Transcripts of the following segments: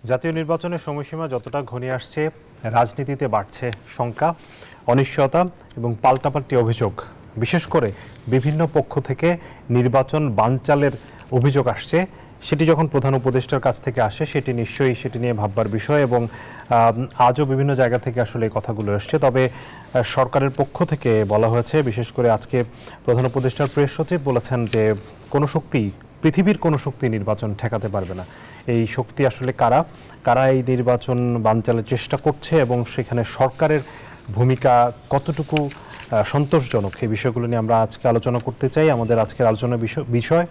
জাতীয় নির্বাচনের সময়সীমা যতটা ঘনিয়ে আসছে, রাজনীতিতে বাড়ছে শঙ্কা, অনিশ্চয়তা এবং পাল্টাপাল্টি অভিযোগ। বিশেষ করে বিভিন্ন পক্ষ থেকে নির্বাচন বানচালের অভিযোগ আসছে। সেটি যখন প্রধান উপদেষ্টার কাছ থেকে আসে, সেটি নিশ্চয়ই সেটি নিয়ে ভাববার বিষয় এবং আজও বিভিন্ন জায়গা থেকে আসলে এই কথাগুলো আসছে। তবে সরকারের পক্ষ থেকে বলা হয়েছে, বিশেষ করে আজকে প্রধান উপদেষ্টার প্রেস সচিব বলেছেন যে কোনো শক্তি, পৃথিবীর কোনো শক্তি নির্বাচন ঠেকাতে পারবে না। এই শক্তি আসলে কারা কারা এই নির্বাচন বানচালের চেষ্টা করছে এবং সেখানে সরকারের ভূমিকা কতটুকু সন্তোষজনক, এই বিষয়গুলো নিয়ে আমরা আজকে আলোচনা করতে চাই। আমাদের আজকের আলোচনার বিষয়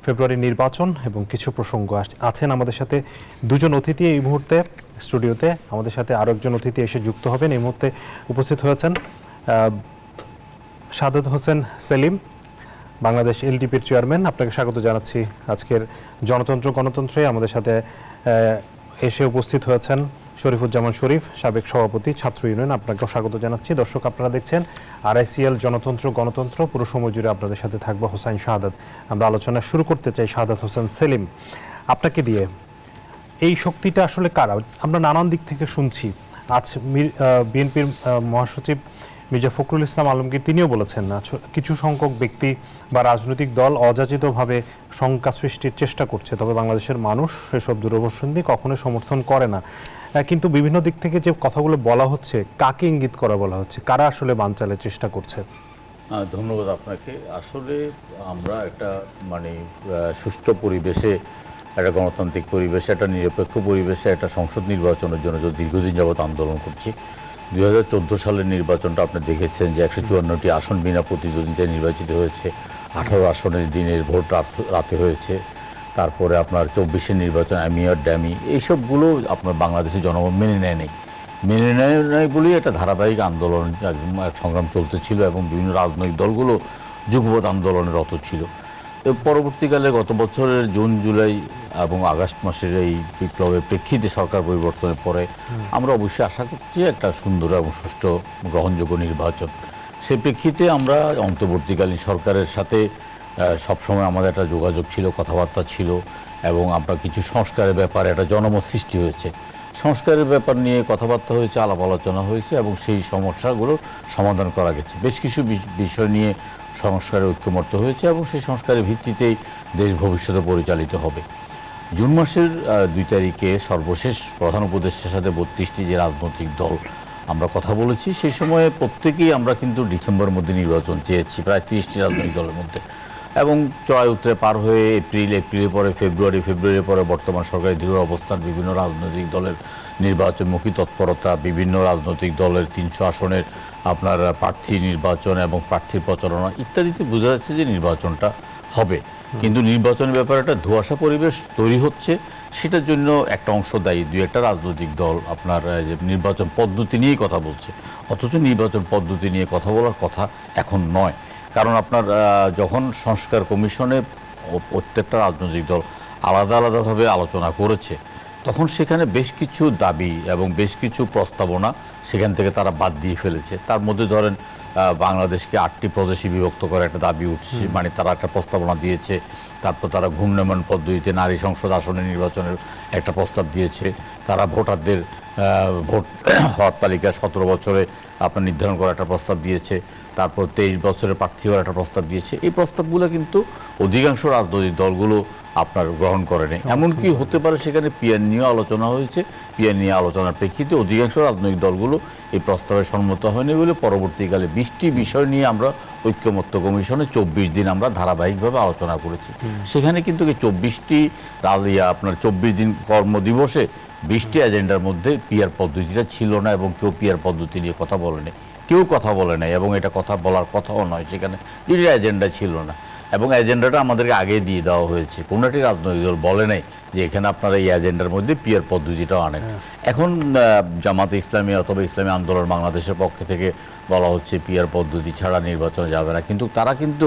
ফেব্রুয়ারির নির্বাচন এবং কিছু প্রসঙ্গ আছেন আমাদের সাথে দুজন অতিথি এই মুহূর্তে স্টুডিওতে। আমাদের সাথে আরও একজন অতিথি এসে যুক্ত হবেন। এই মুহূর্তে উপস্থিত হয়েছেন শাহাদাত হোসেন সেলিম, বাংলাদেশ এলডিপির চেয়ারম্যান। আপনাকে স্বাগত জানাচ্ছি আজকের জনতন্ত্র গণতন্ত্রে। আমাদের সাথে এসে উপস্থিত হয়েছেন শরীফুজ্জামান শরীফ, সাবেক সভাপতি ছাত্র ইউনিয়ন। আপনাকেও স্বাগত জানাচ্ছি। দর্শক, আপনারা দেখছেন RICL জনতন্ত্র গণতন্ত্র। পুরো সময় জুড়ে আপনাদের সাথে থাকবো হোসাইন শাহাদাত। আমরা আলোচনা শুরু করতে চাই শাহাদাত হোসেন সেলিম, আপনাকে দিয়ে। এই শক্তিটা আসলে কারা? আমরা নানান দিক থেকে শুনছি। আজ বিএনপির মহাসচিব মির্জা ফখরুল ইসলাম আলমগীর তিনিও বলেছেন, কিছু সংখ্যক ব্যক্তি বা রাজনৈতিক দল অযাচিতভাবে শঙ্কা সৃষ্টির চেষ্টা করছে, তবে বাংলাদেশের মানুষ সেসব দূরদর্শনী কখনোই সমর্থন করে না। কিন্তু বিভিন্ন দিক থেকে যে কথাগুলো বলা হচ্ছে, কাকে ইঙ্গিত করা বলা হচ্ছে, কারা আসলে বানচালের চেষ্টা করছে? ধন্যবাদ আপনাকে। আসলে আমরা একটা সুষ্ঠু পরিবেশে, একটা গণতান্ত্রিক পরিবেশে, একটা নিরপেক্ষ পরিবেশে একটা সংসদ নির্বাচনের জন্য দীর্ঘদিন যাবৎ আন্দোলন করছি। 2014 সালের নির্বাচনটা আপনি দেখেছেন যে 154টি আসন বিনা প্রতিদ্বন্দ্বিতায় নির্বাচিত হয়েছে। 18 আসনের দিনের ভোট রাতে হয়েছে। তারপরে আপনার 24-এর নির্বাচন অ্যামিয়ার ড্যামি, এইসবগুলো আপনার বাংলাদেশের জনগণ মেনে নেয় বলেই একটা ধারাবাহিক আন্দোলন সংগ্রাম চলতেছিল এবং বিভিন্ন রাজনৈতিক দলগুলো যুগপৎ আন্দোলনে রত ছিল। পরবর্তীকালে গত বছরের জুন, জুলাই এবং আগস্ট মাসের এই বিপ্লবের প্রেক্ষিতে সরকার পরিবর্তনের পরে আমরা অবশ্যই আশা করছি একটা সুন্দর এবং সুষ্ঠু গ্রহণযোগ্য নির্বাচন। সেই প্রেক্ষিতে আমরা অন্তর্বর্তীকালীন সরকারের সাথে সবসময় আমাদের একটা যোগাযোগ ছিল, কথাবার্তা ছিল এবং আমরা কিছু সংস্কারের ব্যাপারে একটা জনমত সৃষ্টি হয়েছে। সংস্কারের ব্যাপার নিয়ে কথাবার্তা হয়েছে, আলাপ আলোচনা হয়েছে এবং সেই সমস্যাগুলো সমাধান করা গেছে। বেশ কিছু বিষয় নিয়ে সংস্কারের ঐক্যমত্য হয়েছে এবং সেই সংস্কারের ভিত্তিতেই দেশ ভবিষ্যতে পরিচালিত হবে। জুন মাসের 2 তারিখে সর্বশেষ প্রধান উপদেষ্টার সাথে 32টি যে রাজনৈতিক দল আমরা কথা বলেছি, সেই সময়ে প্রত্যেকেই আমরা কিন্তু ডিসেম্বরের মধ্যে নির্বাচন চেয়েছি, প্রায় 30টি রাজনৈতিক দলের মধ্যে। এবং চড়াই উতরে পার হয়ে এপ্রিলের পরে ফেব্রুয়ারির পরে বর্তমান সরকারের দৃঢ় অবস্থান, বিভিন্ন রাজনৈতিক দলের নির্বাচনমুখী তৎপরতা, বিভিন্ন রাজনৈতিক দলের 300 আসনের আপনার প্রার্থী নির্বাচন এবং প্রার্থীর প্রচারণা ইত্যাদিতে বোঝা যাচ্ছে যে নির্বাচনটা হবে। কিন্তু নির্বাচনের ব্যাপারে একটা ধোঁয়াশা পরিবেশ তৈরি হচ্ছে। সেটার জন্য একটা অংশ দায়ী, 2-1টা রাজনৈতিক দল আপনার নির্বাচন পদ্ধতি নিয়েই কথা বলছে, অথচ নির্বাচন পদ্ধতি নিয়ে কথা বলার কথা এখন নয়। কারণ আপনার যখন সংস্কার কমিশনে প্রত্যেকটা রাজনৈতিক দল আলাদা আলাদাভাবে আলোচনা করেছে, তখন সেখানে বেশ কিছু দাবি এবং বেশ কিছু প্রস্তাবনা সেখান থেকে তারা বাদ দিয়ে ফেলেছে। তার মধ্যে ধরেন বাংলাদেশকে 8টি প্রদেশে বিভক্ত করার একটা দাবি উঠছে, তারা একটা প্রস্তাবনা দিয়েছে। তারপর তারা ঘূর্ণয়মান পদ্ধতিতে নারী সংসদ আসনের নির্বাচনের একটা প্রস্তাব দিয়েছে। তারা ভোটারদের ভোট হওয়ার তালিকা 17 বছরে আপনার নির্ধারণ করার একটা প্রস্তাব দিয়েছে। তারপর 23 বছরের প্রার্থী হওয়ার একটা প্রস্তাব দিয়েছে। এই প্রস্তাবগুলো কিন্তু অধিকাংশ রাজনৈতিক দলগুলো আপনার গ্রহণ করেনি। এমনকি হতে পারে সেখানে পিয়ার নিয়ে আলোচনা হয়েছে, পিয়ার নিয়ে আলোচনার প্রেক্ষিতে অধিকাংশ রাজনৈতিক দলগুলো এই প্রস্তাবে সম্মত হয়নি বলে পরবর্তীকালে 20টি বিষয় নিয়ে আমরা ঐক্যমত্য কমিশনে 24 দিন আমরা ধারাবাহিকভাবে আলোচনা করেছি। সেখানে কিন্তু 24টি আপনার 24 দিন কর্মদিবসে 20টি এজেন্ডার মধ্যে পিয়ার পদ্ধতিটা ছিল না এবং কেউ পিয়ার পদ্ধতি নিয়ে কথা বলেনি, কেউ কথা বলে নাই এবং এটা কথা বলার কথাও নয়। সেখানে যেটা এজেন্ডা ছিল না এবং এজেন্ডাটা আমাদেরকে আগে দিয়ে দেওয়া হয়েছে। কোনোটি রাজনৈতিক দল বলে নাই যে এখানে আপনারা এই এজেন্ডার মধ্যে পিয়ার পদ্ধতিটাও আনেন। এখন জামাতে ইসলামী অথবা ইসলামী আন্দোলন বাংলাদেশের পক্ষ থেকে বলা হচ্ছে পিয়ার পদ্ধতি ছাড়া নির্বাচনে যাবে না, কিন্তু তারা কিন্তু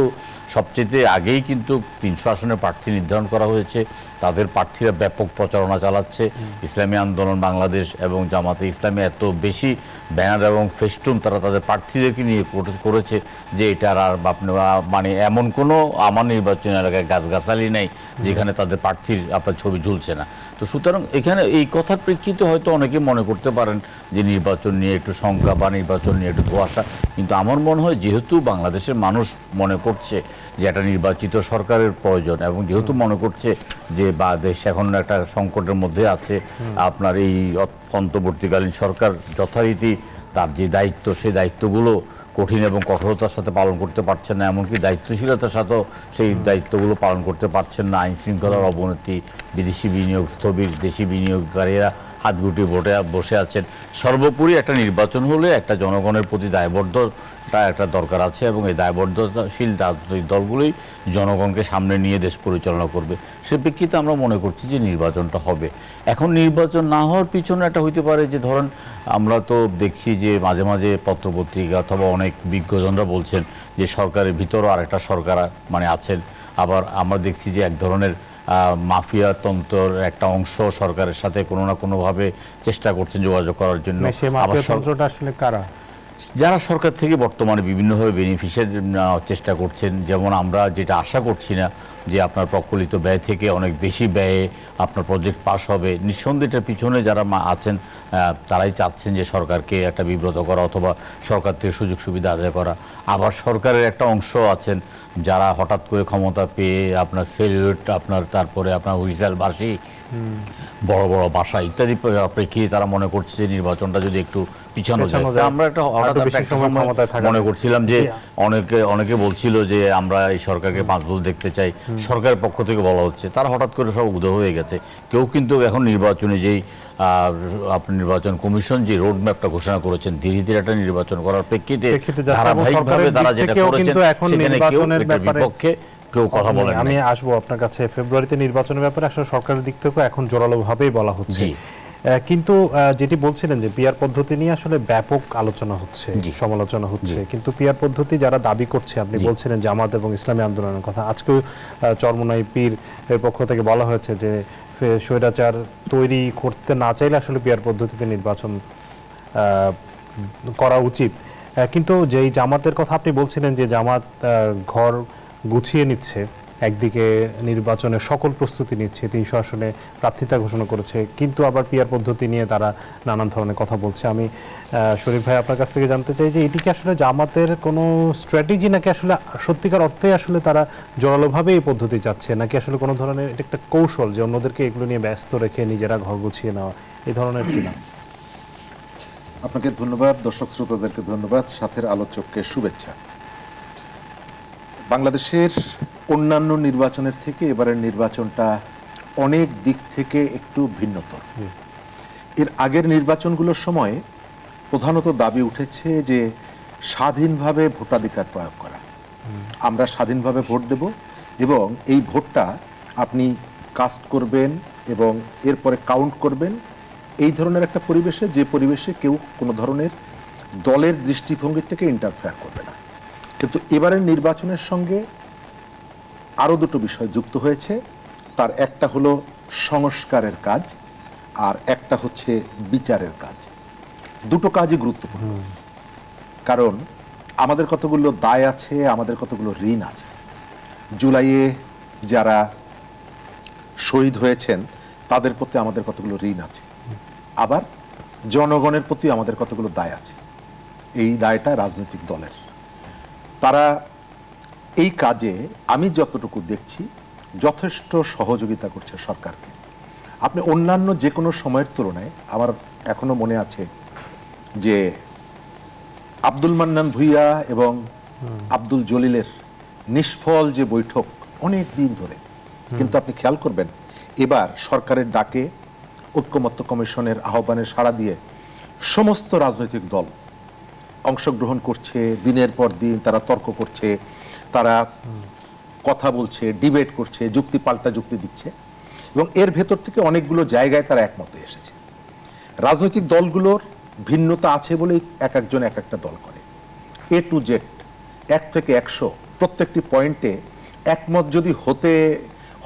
সবচেয়ে আগেই কিন্তু 300 আসনের প্রার্থী নির্ধারণ করা হয়েছে। তাদের প্রার্থীরা ব্যাপক প্রচারণা চালাচ্ছে। ইসলামী আন্দোলন বাংলাদেশ এবং জামাতে ইসলামী এত বেশি ব্যানার এবং ফেস্টুন তারা তাদের প্রার্থীদেরকে নিয়ে করেছে যে এটার আর এমন কোনো আমার নির্বাচনী এলাকায় গাছগাছালি নেই যেখানে তাদের প্রার্থীর আপনার ছবি ছবি ঝুলছে না। তো সুতরাং এখানে এই কথার প্রেক্ষিতে হয়তো অনেকে মনে করতে পারেন যে নির্বাচন নিয়ে একটু শঙ্কা বা নির্বাচন নিয়ে একটু ধোঁয়াশা, কিন্তু আমার মনে হয় যেহেতু বাংলাদেশের মানুষ মনে করছে যে একটা নির্বাচিত সরকারের প্রয়োজন এবং যেহেতু মনে করছে যে বা দেশ এখন একটা সংকটের মধ্যে আছে, আপনার এই অন্তর্বর্তীকালীন সরকার যথারীতি তার যে দায়িত্ব সেই দায়িত্বগুলো কঠিন এবং কঠোরতার সাথে পালন করতে পারছেন না, এমনকি দায়িত্বশীলতার সাথেও সেই দায়িত্বগুলো পালন করতে পারছেন না। আইন শৃঙ্খলার অবনতি, বিদেশি বিনিয়োগ স্থবির, দেশি বিনিয়োগকারীরা হাত গুটিয়ে বসে আছেন। সর্বোপরি একটা নির্বাচন হলে একটা জনগণের প্রতি দায়বদ্ধতা একটা দরকার আছে এবং এই দায়বদ্ধতাশীল রাজনৈতিক দলগুলোই জনগণকে সামনে নিয়ে দেশ পরিচালনা করবে। সে প্রেক্ষিতে আমরা মনে করছি যে নির্বাচনটা হবে। এখন নির্বাচন না হওয়ার পিছনে একটা হইতে পারে যে ধরেন আমরা তো দেখছি যে মাঝে মাঝে পত্রপত্রিকা অথবা অনেক বিজ্ঞজনরা বলছেন যে সরকারের ভিতরও আরেকটা সরকার মানে আছেন। আবার আমরা দেখছি যে এক ধরনের মাফিয়া তন্ত্রের একটা অংশ সরকারের সাথে কোনো না কোনোভাবে চেষ্টা করছেন যোগাযোগ করার জন্য। আসলে কারা? যারা সরকার থেকে বর্তমানে বিভিন্নভাবে বেনিফিশিয়ারি নেওয়ার চেষ্টা করছেন। যেমন আমরা যেটা আশা করছি না যে আপনার প্রকলিত ব্যয় থেকে অনেক বেশি ব্যয়ে আপনার প্রজেক্ট পাস হবে, নিঃসন্দেহে এটার পিছনে যারা আছেন তারাই চাচ্ছেন যে সরকারকে একটা বিব্রত করা অথবা সরকার থেকে সুযোগ সুবিধা আদায় করা। আবার সরকারের একটা অংশ আছেন যারা হঠাৎ করে ক্ষমতা পেয়ে আপনার সেলিউট, আপনার তারপরে আপনার হুইসেল বাসি, বড় বড় বাসা ইত্যাদি প্রেক্ষিতে তারা মনে করছে যে নির্বাচনটা যদি একটু পিছানো যায়। আমরা একটা হঠাৎ মনে করছিলাম যে অনেকে বলছিল যে আমরা এই সরকারকে 5 বছর দেখতে চাই, সরকারের পক্ষ থেকে বলা হচ্ছে, তারা হঠাৎ করে সব উদয় হয়ে গেছে। কেউ কিন্তু এখন নির্বাচনে যেই আপনার নির্বাচন কমিশন যে রোড ম্যাপটা ঘোষণা করেছেন ধীরে ধীরে একটা নির্বাচন করার প্রেক্ষিতে ধারাবাহিকভাবে তারা যেটা করেছেন সেখানে কেউ এটার বিপক্ষে কেউ কথা বলেন। আমি আসবো আপনার কাছে ফেব্রুয়ারিতে নির্বাচনের ব্যাপারে আসলে সরকারের দিক থেকে এখন জোরালোভাবেই বলা হচ্ছে, কিন্তু যেটি বলছিলেন যে পিআর পদ্ধতি নিয়ে আসলে ব্যাপক আলোচনা হচ্ছে, সমালোচনা হচ্ছে, কিন্তু পিআর পদ্ধতি যারা দাবি করছে, আপনি বলছিলেন জামাত এবং ইসলামী আন্দোলনের কথা, আজকেও চরমোনাই পীর এর পক্ষ থেকে বলা হয়েছে যে স্বৈরাচার তৈরি করতে না চাইলে আসলে পিআর পদ্ধতিতে নির্বাচন করা উচিত। কিন্তু যেই জামাতের কথা আপনি বলছিলেন যে জামাত ঘর গুছিয়ে নিচ্ছে, একদিকে নির্বাচনের সকল প্রস্তুতি নিচ্ছে, 300 আসনে প্রার্থিতা ঘোষণা করেছে, কিন্তু আবার পিআর পদ্ধতি নিয়ে তারা নানান ধরনের কথা বলছে। আমি শরীফ ভাই আপনার কাছ থেকে জানতে চাই যে এটি কি আসলে জামাতের কোনো স্ট্র্যাটেজি নাকি আসলে সত্যিকার অর্থে আসলে তারা জোরালোভাবে এই পদ্ধতি যাচ্ছে, নাকি আসলে কোনো ধরনের এটা একটা কৌশল যে অন্যদেরকে এগুলো নিয়ে ব্যস্ত রেখে নিজেরা ঘর গুছিয়ে নেওয়া, এই ধরনের কি না? আপনাকে ধন্যবাদ, দর্শক শ্রোতাদেরকে ধন্যবাদ, সাথের আলোচককে শুভেচ্ছা। বাংলাদেশের অন্যান্য নির্বাচনের থেকে এবারের নির্বাচনটা অনেক দিক থেকে একটু ভিন্নতর। এর আগের নির্বাচনগুলোর সময় প্রধানত দাবি উঠেছে যে স্বাধীনভাবে ভোটাধিকার প্রয়োগ করা, আমরা স্বাধীনভাবে ভোট দেব এবং এই ভোটটা আপনি কাস্ট করবেন এবং এরপরে কাউন্ট করবেন, এই ধরনের একটা পরিবেশে, যে পরিবেশে কেউ কোনো ধরনের দলের দৃষ্টিভঙ্গি থেকে ইন্টারফেয়ার করবে না। কিন্তু এবারের নির্বাচনের সঙ্গে আরও দুটো বিষয় যুক্ত হয়েছে। তার একটা হলো সংস্কারের কাজ আর একটা হচ্ছে বিচারের কাজ। দুটো কাজই গুরুত্বপূর্ণ, কারণ আমাদের কতগুলো দায় আছে, আমাদের কতগুলো ঋণ আছে। জুলাইয়ে যারা শহীদ হয়েছেন তাদের প্রতি আমাদের কতগুলো ঋণ আছে, আবার জনগণের প্রতি আমাদের কতগুলো দায় আছে। এই দায়টা রাজনৈতিক দলের, তারা এই কাজে আমি যতটুকু দেখছি যথেষ্ট সহযোগিতা করছে সরকারকে। আপনি অন্যান্য যে কোনো সময়ের তুলনায়, আমার এখনো মনে আছে যে আব্দুল মান্নান ভূঁইয়া এবং আব্দুল জলিলের নিষ্ফল যে বৈঠক অনেক দিন ধরে, কিন্তু আপনি খেয়াল করবেন এবার সরকারের ডাকে ঐক্যমত্য কমিশনের আহ্বানে সাড়া দিয়ে সমস্ত রাজনৈতিক দল অংশগ্রহণ করছে। দিনের পর দিন তারা তর্ক করছে, তারা কথা বলছে, ডিবেট করছে, যুক্তি পাল্টা যুক্তি দিচ্ছে এবং এর ভেতর থেকে অনেকগুলো জায়গায় তারা একমতে এসেছে। রাজনৈতিক দলগুলোর ভিন্নতা আছে বলেই এক একজন এক একটা দল করে। A to Z 1 থেকে 100 প্রত্যেকটি পয়েন্টে একমত যদি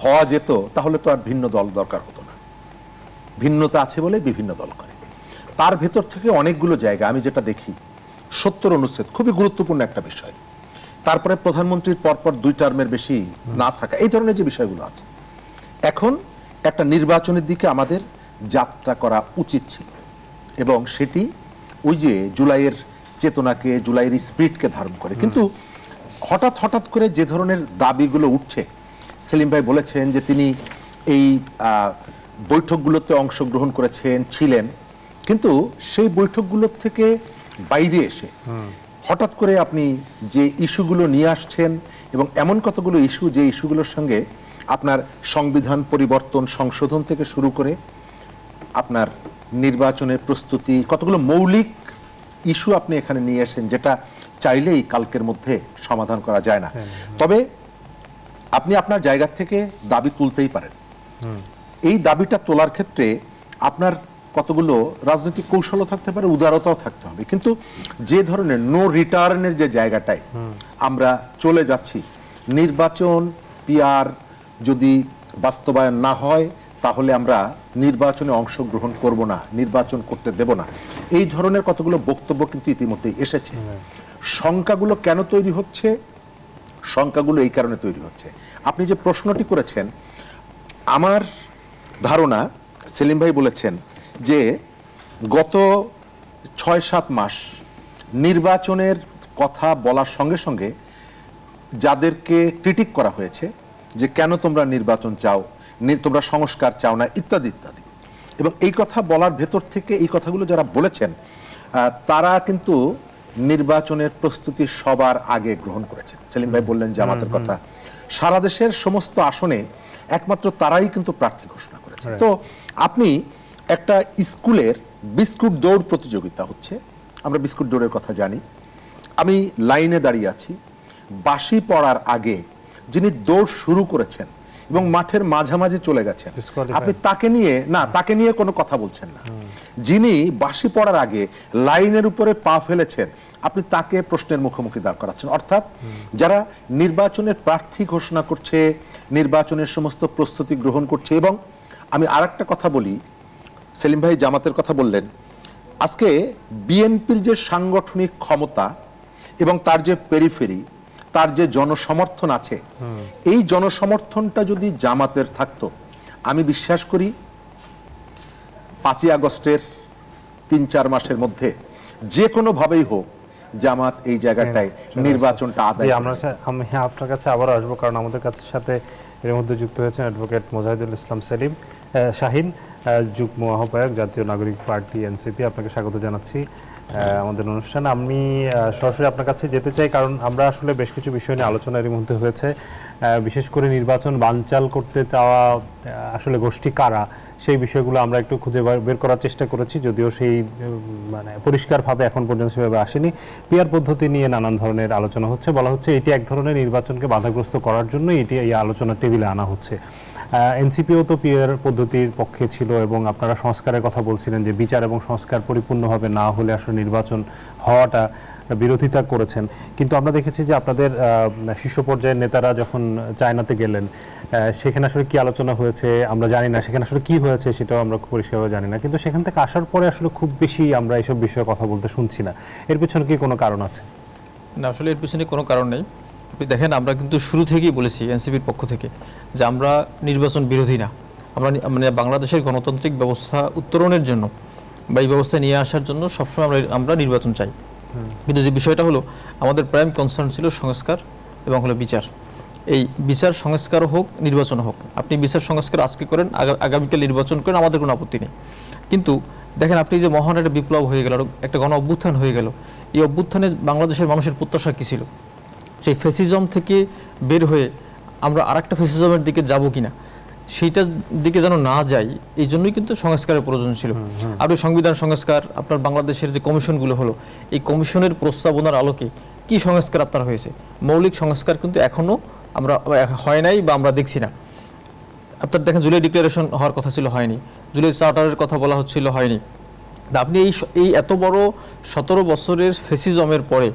হওয়া যেত তাহলে তো আর ভিন্ন দল দরকার হতো না। ভিন্নতা আছে বলে বিভিন্ন দল করে। তার ভেতর থেকে অনেকগুলো জায়গা আমি যেটা দেখি, 70 অনুচ্ছেদ খুবই গুরুত্বপূর্ণ একটা বিষয়, তারপরে প্রধানমন্ত্রীর পরপর 2 টার্মের বেশি না থাকা, এই ধরনের যে বিষয়গুলো আছে, এখন একটা নির্বাচনের দিকে আমাদের যাত্রা করা উচিত ছিল, এবং সেটি ওই যে জুলাইয়ের চেতনাকে, জুলাইয়ের স্পিরিটকে ধারণ করে। কিন্তু হঠাৎ করে যে ধরনের দাবিগুলো উঠছে, সেলিম ভাই বলেছেন যে তিনি এই বৈঠকগুলোতে অংশগ্রহণ করেছেন, ছিলেন, কিন্তু সেই বৈঠকগুলোর থেকে বাইরে এসে হঠাৎ করে আপনি যে ইস্যুগুলো নিয়ে আসছেন, এবং এমন কতগুলো ইস্যু যে ইস্যুগুলোর সঙ্গে আপনার সংবিধান পরিবর্তন, সংশোধন থেকে শুরু করে আপনার নির্বাচনের প্রস্তুতি, কতগুলো মৌলিক ইস্যু আপনি এখানে নিয়ে আসেন, যেটা চাইলেই কালকের মধ্যে সমাধান করা যায় না। তবে আপনি আপনার জায়গা থেকে দাবি তুলতেই পারেন। এই দাবিটা তোলার ক্ষেত্রে আপনার কতগুলো রাজনৈতিক কৌশলও থাকতে পারে, উদারতাও থাকতে হবে। কিন্তু যে ধরনের নো রিটার্নের যে জায়গাটায় আমরা চলে যাচ্ছি, নির্বাচন পিআর যদি বাস্তবায়ন না হয় তাহলে আমরা নির্বাচনে অংশগ্রহণ করব না, নির্বাচন করতে দেব না, এই ধরনের কতগুলো বক্তব্য কিন্তু ইতিমধ্যেই এসেছে। শঙ্কাগুলো কেন তৈরি হচ্ছে? শঙ্কাগুলো এই কারণে তৈরি হচ্ছে, আপনি যে প্রশ্নটি করেছেন, আমার ধারণা সেলিম ভাই বলেছেন যে গত ৬-৭ মাস নির্বাচনের কথা বলার সঙ্গে সঙ্গে যাদেরকে ক্রিটিক করা হয়েছে যে কেন তোমরা নির্বাচন চাও, তোমরা সংস্কার চাও না, ইত্যাদি ইত্যাদি, এবং এই কথা বলার ভেতর থেকে এই কথাগুলো যারা বলেছেন তারা কিন্তু নির্বাচনের প্রস্তুতি সবার আগে গ্রহণ করেছেন। সেলিম ভাই বললেন জামাতের কথা, সারা দেশের সমস্ত আসনে একমাত্র তারাই কিন্তু প্রার্থী ঘোষণা করেছে। তো আপনি একটা স্কুলের বিস্কুট দৌড় প্রতিযোগিতা হচ্ছে, আমরা বিস্কুট দৌড়ের কথা জানি, আমি লাইনে দাঁড়িয়ে আছি, বাঁশি পড়ার আগে যিনি দৌড় শুরু করেছেন এবং মাঠের মাঝামাঝি চলে গেছেন, আপনি তাকে নিয়ে কোনো কথা বলছেন না। যিনি বাঁশি পড়ার আগে লাইনের উপরে পা ফেলেছেন, আপনি তাকে প্রশ্নের মুখোমুখি দাঁড় করাচ্ছেন। অর্থাৎ যারা নির্বাচনের প্রার্থী ঘোষণা করছে, নির্বাচনের সমস্ত প্রস্তুতি গ্রহণ করছে, এবং আমি আরেকটা কথা বলি, সেলিম ভাই জামাতের কথা বললেন, আজকে বিএনপির যে সাংগঠনিক ক্ষমতা এবং তার যে পেরিফেরি, তার যে জনসমর্থন আছে, এই জনসমর্থনটা যদি জামাতের থাকতো, আমি বিশ্বাস করি 5ই আগস্টের 3-4 মাসের মধ্যে যে কোনো ভাবেই হোক জামাত এই জায়গাটায় নির্বাচনটা আদায়। আমি আপনার কাছে আবার আসবো, কারণ আমাদের কাছে সাথে এর মধ্যে যুক্ত হয়েছেন অ্যাডভোকেট মোজাহিদুল ইসলাম সেলিম শাহিন, যুগ্ম আহ্বায়ক জাতীয় নাগরিক পার্টি এনসিপি। আপনাকে স্বাগত জানাচ্ছি আমাদের অনুষ্ঠানে। আমি সরাসরি আপনার কাছে যেতে চাই, কারণ আমরা আসলে বেশ কিছু বিষয় নিয়ে আলোচনা এর মধ্যে হয়েছে, বিশেষ করে নির্বাচন বানচাল করতে চাওয়া আসলে গোষ্ঠী কারা, সেই বিষয়গুলো আমরা একটু খুঁজে বের করার চেষ্টা করেছি, যদিও সেই মানে পরিষ্কারভাবে এখন পর্যন্ত সেভাবে আসেনি। পিআর পদ্ধতি নিয়ে নানান ধরনের আলোচনা হচ্ছে, বলা হচ্ছে এটি এক ধরনের নির্বাচনকে বাধাগ্রস্ত করার জন্য এটি এই আলোচনার টেবিলে আনা হচ্ছে। এনসিপিও তো পিআর পদ্ধতির পক্ষে ছিল, এবং আপনারা সংস্কারের কথা বলছিলেন যে বিচার এবং সংস্কার পরিপূর্ণভাবে না হলে আসলে নির্বাচন হওয়াটা বিরোধিতা করেছেন। কিন্তু আমরা দেখেছি যে আপনাদের শীর্ষ পর্যায়ের নেতারা যখন চায়নাতে গেলেন, সেখানে আসলে কি আলোচনা হয়েছে আমরা জানি না, সেখানে আসলে কি হয়েছে সেটাও আমরা খুব পরিষ্কারভাবে জানি না, কিন্তু সেখান থেকে আসার পরে আসলে খুব বেশি আমরা এইসব বিষয়ে কথা বলতে শুনছি না। এর পিছনে কি কোনো কারণ আছে? না, আসলে এর পিছনে কোনো কারণ নেই। আপনি দেখেন, আমরা কিন্তু শুরু থেকেই বলেছি এনসিপির পক্ষ থেকে যে আমরা নির্বাচন বিরোধী না, আমরা মানে বাংলাদেশের গণতান্ত্রিক ব্যবস্থা উত্তরণের জন্য বা এই ব্যবস্থা নিয়ে আসার জন্য সবসময় আমরা নির্বাচন চাই। কিন্তু যে বিষয়টা হলো, আমাদের প্রাইম কনসার্ন ছিল সংস্কার এবং হলো বিচার। এই বিচার সংস্কার হোক, নির্বাচন হোক, আপনি বিচার সংস্কার আজকে করেন, আগামীকাল নির্বাচন করেন, আমাদের কোনো আপত্তি নেই। কিন্তু দেখেন, আপনি যে মহান একটা বিপ্লব হয়ে গেল, একটা গণ অভ্যুত্থান হয়ে গেল, এই অভ্যুত্থানে বাংলাদেশের মানুষের প্রত্যাশা কী ছিল? সেই ফ্যাসিজম থেকে বের হয়ে আমরা আরেকটা ফ্যাসিজমের দিকে যাব কিনা, সেইটার দিকে যেন না যাই, এই জন্যই কিন্তু সংস্কারের প্রয়োজন ছিল। আপনি সংবিধান সংস্কার, আপনার বাংলাদেশের যে কমিশনগুলো হলো, এই কমিশনের প্রস্তাবনার আলোকে কি সংস্কার আপনার হয়েছে? মৌলিক সংস্কার কিন্তু এখনও আমরা হয় নাই বা আমরা দেখছি না। আপনার দেখেন, জুলাই ডিক্লারেশন হওয়ার কথা ছিল, হয়নি। জুলাই চার্টারের কথা বলা হচ্ছিল, হয়নি। আপনি এই এত বড় 17 বছরের ফ্যাসিজমের পরে,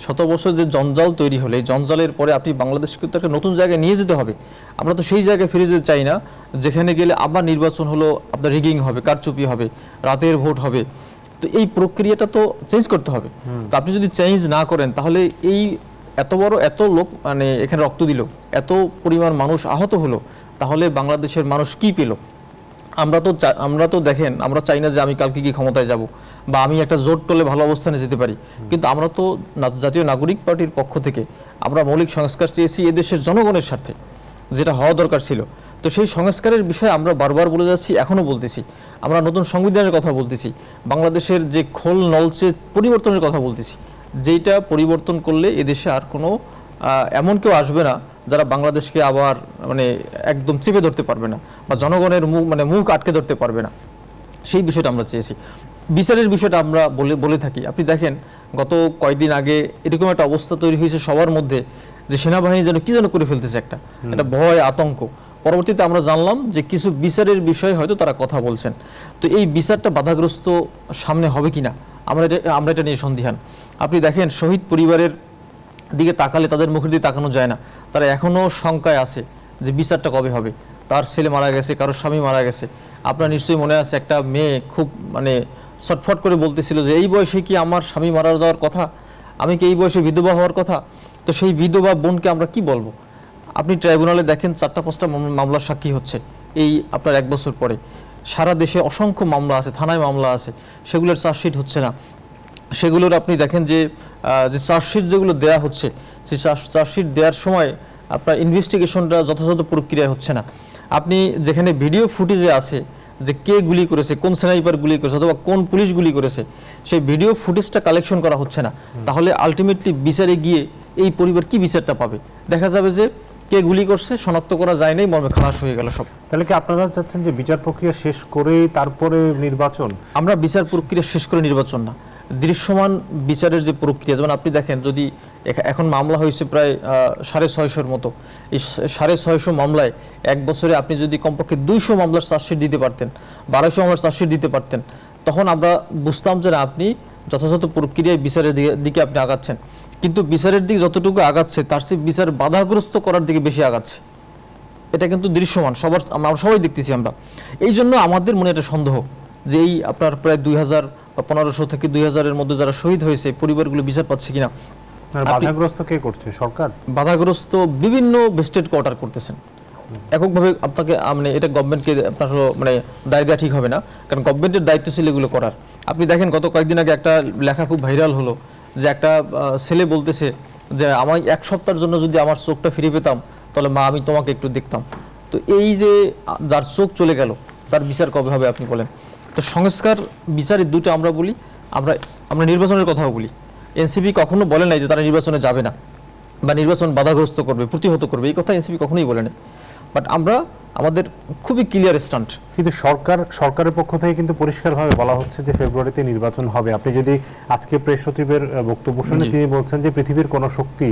17 বছর যে জঞ্জাল তৈরি হলে, এই জঞ্জালের পরে আপনি বাংলাদেশকে কিন্তু একটা নতুন জায়গায় নিয়ে যেতে হবে। আমরা তো সেই জায়গায় ফিরে যেতে চাই না যেখানে গেলে আবার নির্বাচন হলো, আপনার রিগিং হবে, কারচুপি হবে, রাতের ভোট হবে। তো এই প্রক্রিয়াটা তো চেঞ্জ করতে হবে। তো আপনি যদি চেঞ্জ না করেন, তাহলে এই এত বড় এত লোক মানে এখানে রক্ত দিল, এত পরিমাণ মানুষ আহত হলো, তাহলে বাংলাদেশের মানুষ কি পেল? আমরা তো দেখেন, আমরা চাই না যে আমি কালকে কি ক্ষমতায় যাব বা আমি একটা জোট টলে ভালো অবস্থানে যেতে পারি, কিন্তু আমরা তো জাতীয় নাগরিক পার্টির পক্ষ থেকে আমরা মৌলিক সংস্কার চেয়েছি এদেশের জনগণের স্বার্থে, যেটা হওয়া দরকার ছিল। তো সেই সংস্কারের বিষয়ে আমরা বারবার বলে যাচ্ছি, এখনও বলতেছি। আমরা নতুন সংবিধানের কথা বলতেছি, বাংলাদেশের যে খোল নলচে পরিবর্তনের কথা বলতেছি, যেটা পরিবর্তন করলে এদেশে আর কোনো এমন কেউ আসবে না যারা বাংলাদেশকে আবার মানে একদম চেপে ধরতে পারবে না বা জনগণের মুখ আটকে ধরতে পারবে না। সেই বিষয়টা আমরা চেয়েছি। বিচারের বিষয়টা আমরা বলে থাকি। আপনি দেখেন গত কয়েকদিন আগে এরকম একটা অবস্থা তৈরি হয়েছে সবার মধ্যে যে সেনাবাহিনী যেন কি যেন করে ফেলতেছে, একটা ভয় আতঙ্ক। পরবর্তীতে আমরা জানলাম যে কিছু বিচারের বিষয়ে হয়তো তারা কথা বলছেন। তো এই বিচারটা বাধাগ্রস্ত সামনে হবে কিনা আমরা এটা নিয়ে সন্দিহান। আপনি দেখেন শহীদ পরিবারের দিকে তাকালে তাদের মুখের দিকে তাকানো যায় না, তারা এখনও শঙ্কায় আছে যে বিচারটা কবে হবে। তার ছেলে মারা গেছে, কারোর স্বামী মারা গেছে। আপনার নিশ্চয়ই মনে আছে একটা মেয়ে খুব ছটফট করে বলতেছিল যে এই বয়সে কি আমার স্বামী মারা যাওয়ার কথা, আমি কি এই বয়সে বিধবা হওয়ার কথা। তো সেই বিধবা বোনকে আমরা কি বলবো? আপনি ট্রাইব্যুনালে দেখেন 4টা-5টা মামলার সাক্ষী হচ্ছে এই আপনার 1 বছর পরে। সারা দেশে অসংখ্য মামলা আছে, থানায় মামলা আছে, সেগুলোর চার্জশিট হচ্ছে না। সেগুলোর আপনি দেখেন যে চার্জশিট যেগুলো দেয়া হচ্ছে, সেই চার্জশিট দেওয়ার সময় আপনার ইনভেস্টিগেশনটা যথাযথ প্রক্রিয়া হচ্ছে না। আপনি যেখানে ভিডিও ফুটেজে আছে যে কে গুলি করেছে, কোন স্নাইপার গুলি করেছে অথবা কোন পুলিশ গুলি করেছে, সেই ভিডিও ফুটেজটা কালেকশন করা হচ্ছে না। তাহলে আলটিমেটলি বিচারে গিয়ে এই পরিবার কি বিচারটা পাবে? দেখা যাবে যে কে গুলি করছে শনাক্ত করা যায় নাই, মর্মে খালাস হয়ে গেল সব। তাহলে কি আপনারা চাচ্ছেন যে বিচার প্রক্রিয়া শেষ করে তারপরে নির্বাচন? আমরা বিচার প্রক্রিয়া শেষ করে নির্বাচন না, দৃশ্যমান বিচারের যে প্রক্রিয়া, যেমন আপনি দেখেন যদি এখন মামলা হয়েছে প্রায় 650-র মতো, এই 650 মামলায় 1 বছরে আপনি যদি কমপক্ষে 200 মামলার চার্জশিট দিতে পারতেন, 1200 মামলার চার্জশিট দিতে পারতেন, তখন আমরা বুঝতাম যে আপনি যথাযথ প্রক্রিয়ায় বিচারের দিকে আপনি আগাচ্ছেন। কিন্তু বিচারের দিকে যতটুকু আগাচ্ছে তার চেয়ে বিচার বাধাগ্রস্ত করার দিকে বেশি আগাচ্ছে। এটা কিন্তু দৃশ্যমান, আমরা সবাই দেখতেছি আমরা। এই জন্য আমাদের মনে একটা সন্দেহ যে এই আপনার প্রায় 2000 বা 1500 থেকে 2000-এর মধ্যে যারা শহীদ হয়েছে পরিবারগুলো বিচার পাচ্ছে কিনা। বাধাগ্রস্ত কে করছে? সরকার। বাধাগ্রস্ত বিভিন্ন ভেস্টেড কোয়ার্টার করতেছেন এককভাবে। আপনাকে এটা গভর্নমেন্টকে আপনার দায় দেওয়া ঠিক হবে না, কারণ গভর্নমেন্টের দায়িত্ব ছিল এগুলো করার। আপনি দেখেন গত কয়েকদিন আগে একটা লেখা খুব ভাইরাল হলো যে একটা ছেলে বলতেছে যে আমি 1 সপ্তাহের জন্য যদি আমার চোখটা ফিরে পেতাম তাহলে মা আমি তোমাকে একটু দেখতাম। তো এই যে যার চোখ চলে গেল তার বিচার কবে হবে আপনি বলেন? তো সংস্কার বিচারের দুটো আমরা বলি, আমরা নির্বাচনের কথাও বলি। এনসিপি কখনো বলে নাই যে তারা নির্বাচনে যাবে না বা নির্বাচন বাধাগ্রস্ত করবে, প্রতিহত করবে, এই কথা এনসিপি কখনোই বলে নাই। বাট আমাদের খুবই ক্লিয়ার স্ট্যান্ড। কিন্তু সরকারের পক্ষ থেকে কিন্তু পরিষ্কারভাবে বলা হচ্ছে যে ফেব্রুয়ারিতে নির্বাচন হবে। আপনি যদি আজকে প্রেস সচিবের বক্তব্য শুনে তিনি বলছেন যে পৃথিবীর কোনো শক্তি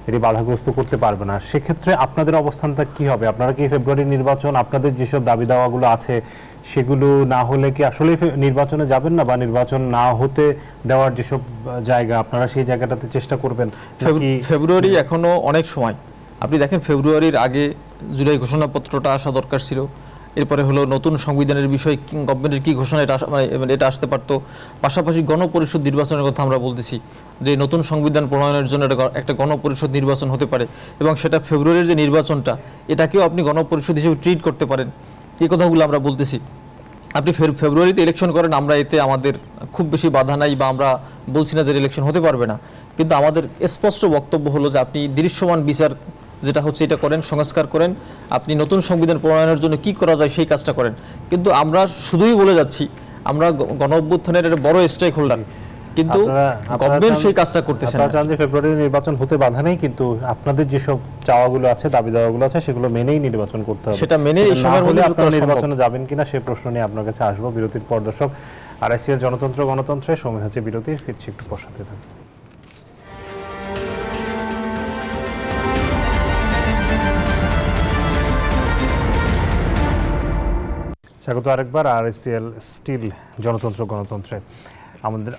এটি বাধাগ্রস্ত করতে পারবে না, সেক্ষেত্রে আপনাদের অবস্থানটা কি হবে? আপনারা কি ফেব্রুয়ারি নির্বাচন, আপনাদের যেসব দাবি দাওয়াগুলো আছে সেগুলো না হলে কি আসলে নির্বাচনে যাবেন না, বা নির্বাচন না হতে দেওয়ার যেসব জায়গা আপনারা সেই জায়গাটাতে চেষ্টা করবেন? ফেব্রুয়ারি এখনো অনেক সময়। আপনি দেখেন ফেব্রুয়ারির আগে জুলাই ঘোষণাপত্রটা আসা দরকার ছিল, এরপরে হলো নতুন সংবিধানের বিষয়ে গভর্নমেন্টের কি ঘোষণা এটা আসতে পারতো। পাশাপাশি গণপরিষদ নির্বাচনের কথা আমরা বলতেছি যে নতুন সংবিধান প্রণয়নের জন্য একটা গণপরিষদ নির্বাচন হতে পারে, এবং সেটা ফেব্রুয়ারির যে নির্বাচনটা এটাকেও আপনি গণপরিষদ হিসেবে ট্রিট করতে পারেন। এই কথাগুলো আমরা বলতেছি। আপনি ফেব্রুয়ারিতে ইলেকশন করেন, আমরা এতে আমাদের খুব বেশি বাধা নাই, বা আমরা বলছি না যে ইলেকশন হতে পারবে না, কিন্তু আমাদের স্পষ্ট বক্তব্য হলো যে আপনি দৃশ্যমান বিচার যেটা হচ্ছে এটা করেন, সংস্কার করেন, আপনি নতুন সংবিধান প্রণয়নের জন্য কি করা যায় সেই কাজটা করেন। কিন্তু আমরা শুধুই বলে যাচ্ছি আমরা গণ অভ্যুত্থানের একটা বড় স্টেক হোল্ডার, কিন্তু গভর্নমেন্ট সেই কাজটা করতেছে না। আপনারা চান যে ফেব্রুয়ারি নির্বাচন হতে বাধা নেই, কিন্তু আপনাদের যেসব চাওয়াগুলো আছে, দাবি দাওয়াগুলো আছে, সেগুলো মেনেই নির্বাচন করতে হবে। সেটা মেনে এই সময়ের মধ্যে আপনারা নির্বাচনে যাবেন কিনা সেই প্রশ্ন নিয়ে আপনার কাছে আসবো বিরতির পর। দর্শক, RICL জনতন্ত্র গণতন্ত্রে সময় হচ্ছে বিরতি, ফিরছি একটু পর সাথে থাকুন। স্বাগত আরেকবার RICL স্টিল জনতন্ত্র গণতন্ত্রে।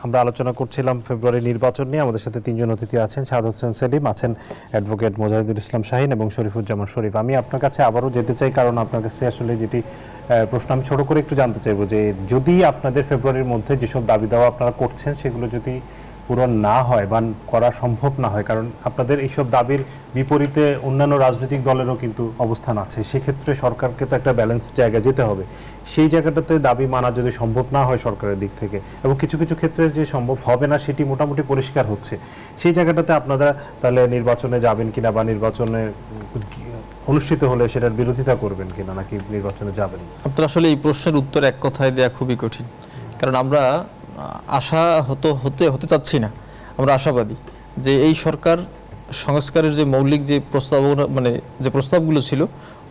আমরা আলোচনা করছিলাম ফেব্রুয়ারি নির্বাচন নিয়ে। আমাদের সাথে 3 জন অতিথি আছেন। সাদ হোসেন সেলিম আছেন, অ্যাডভোকেট মোজাহিদুল ইসলাম শাহিন এবং শরীফুজ্জামান শরীফ। আমি আপনার কাছে আবারও যেতে চাই, কারণ আপনার কাছে আসলে যেটি প্রশ্ন আমি ছোট করে একটু জানতে চাইবো যে যদি আপনাদের ফেব্রুয়ারির মধ্যে যেসব দাবি দাওয়া আপনারা করছেন সেগুলো যদি পূরণ না হয় বা করা সম্ভব না হয়, কারণ আপনাদের এইসব দাবির বিপরীতে অন্যান্য রাজনৈতিক দলেরও কিন্তু অবস্থান আছে, সেক্ষেত্রে সরকারকে তো একটা ব্যালেন্স জায়গায় যেতে হবে। সেই জায়গাটাতে দাবি মানা যদি সম্ভব না হয় সরকারের দিক থেকে, এবং কিছু কিছু ক্ষেত্রে যে সম্ভব হবে না সেটি মোটামুটি পরিষ্কার হচ্ছে, সেই জায়গাটাতে আপনারা তাহলে নির্বাচনে যাবেন কিনা বা নির্বাচনে অনুষ্ঠিত হলে সেটার বিরোধিতা করবেন কিনা, নাকি নির্বাচনে যাবেন? আপনার আসলে এই প্রশ্নের উত্তর এক কথায় দেওয়া খুবই কঠিন, কারণ আমরা হতে চাচ্ছি না। আমরা আশাবাদী যে এই সরকার সংস্কারের যে মৌলিক যে প্রস্তাবনা, মানে যে প্রস্তাবগুলো ছিল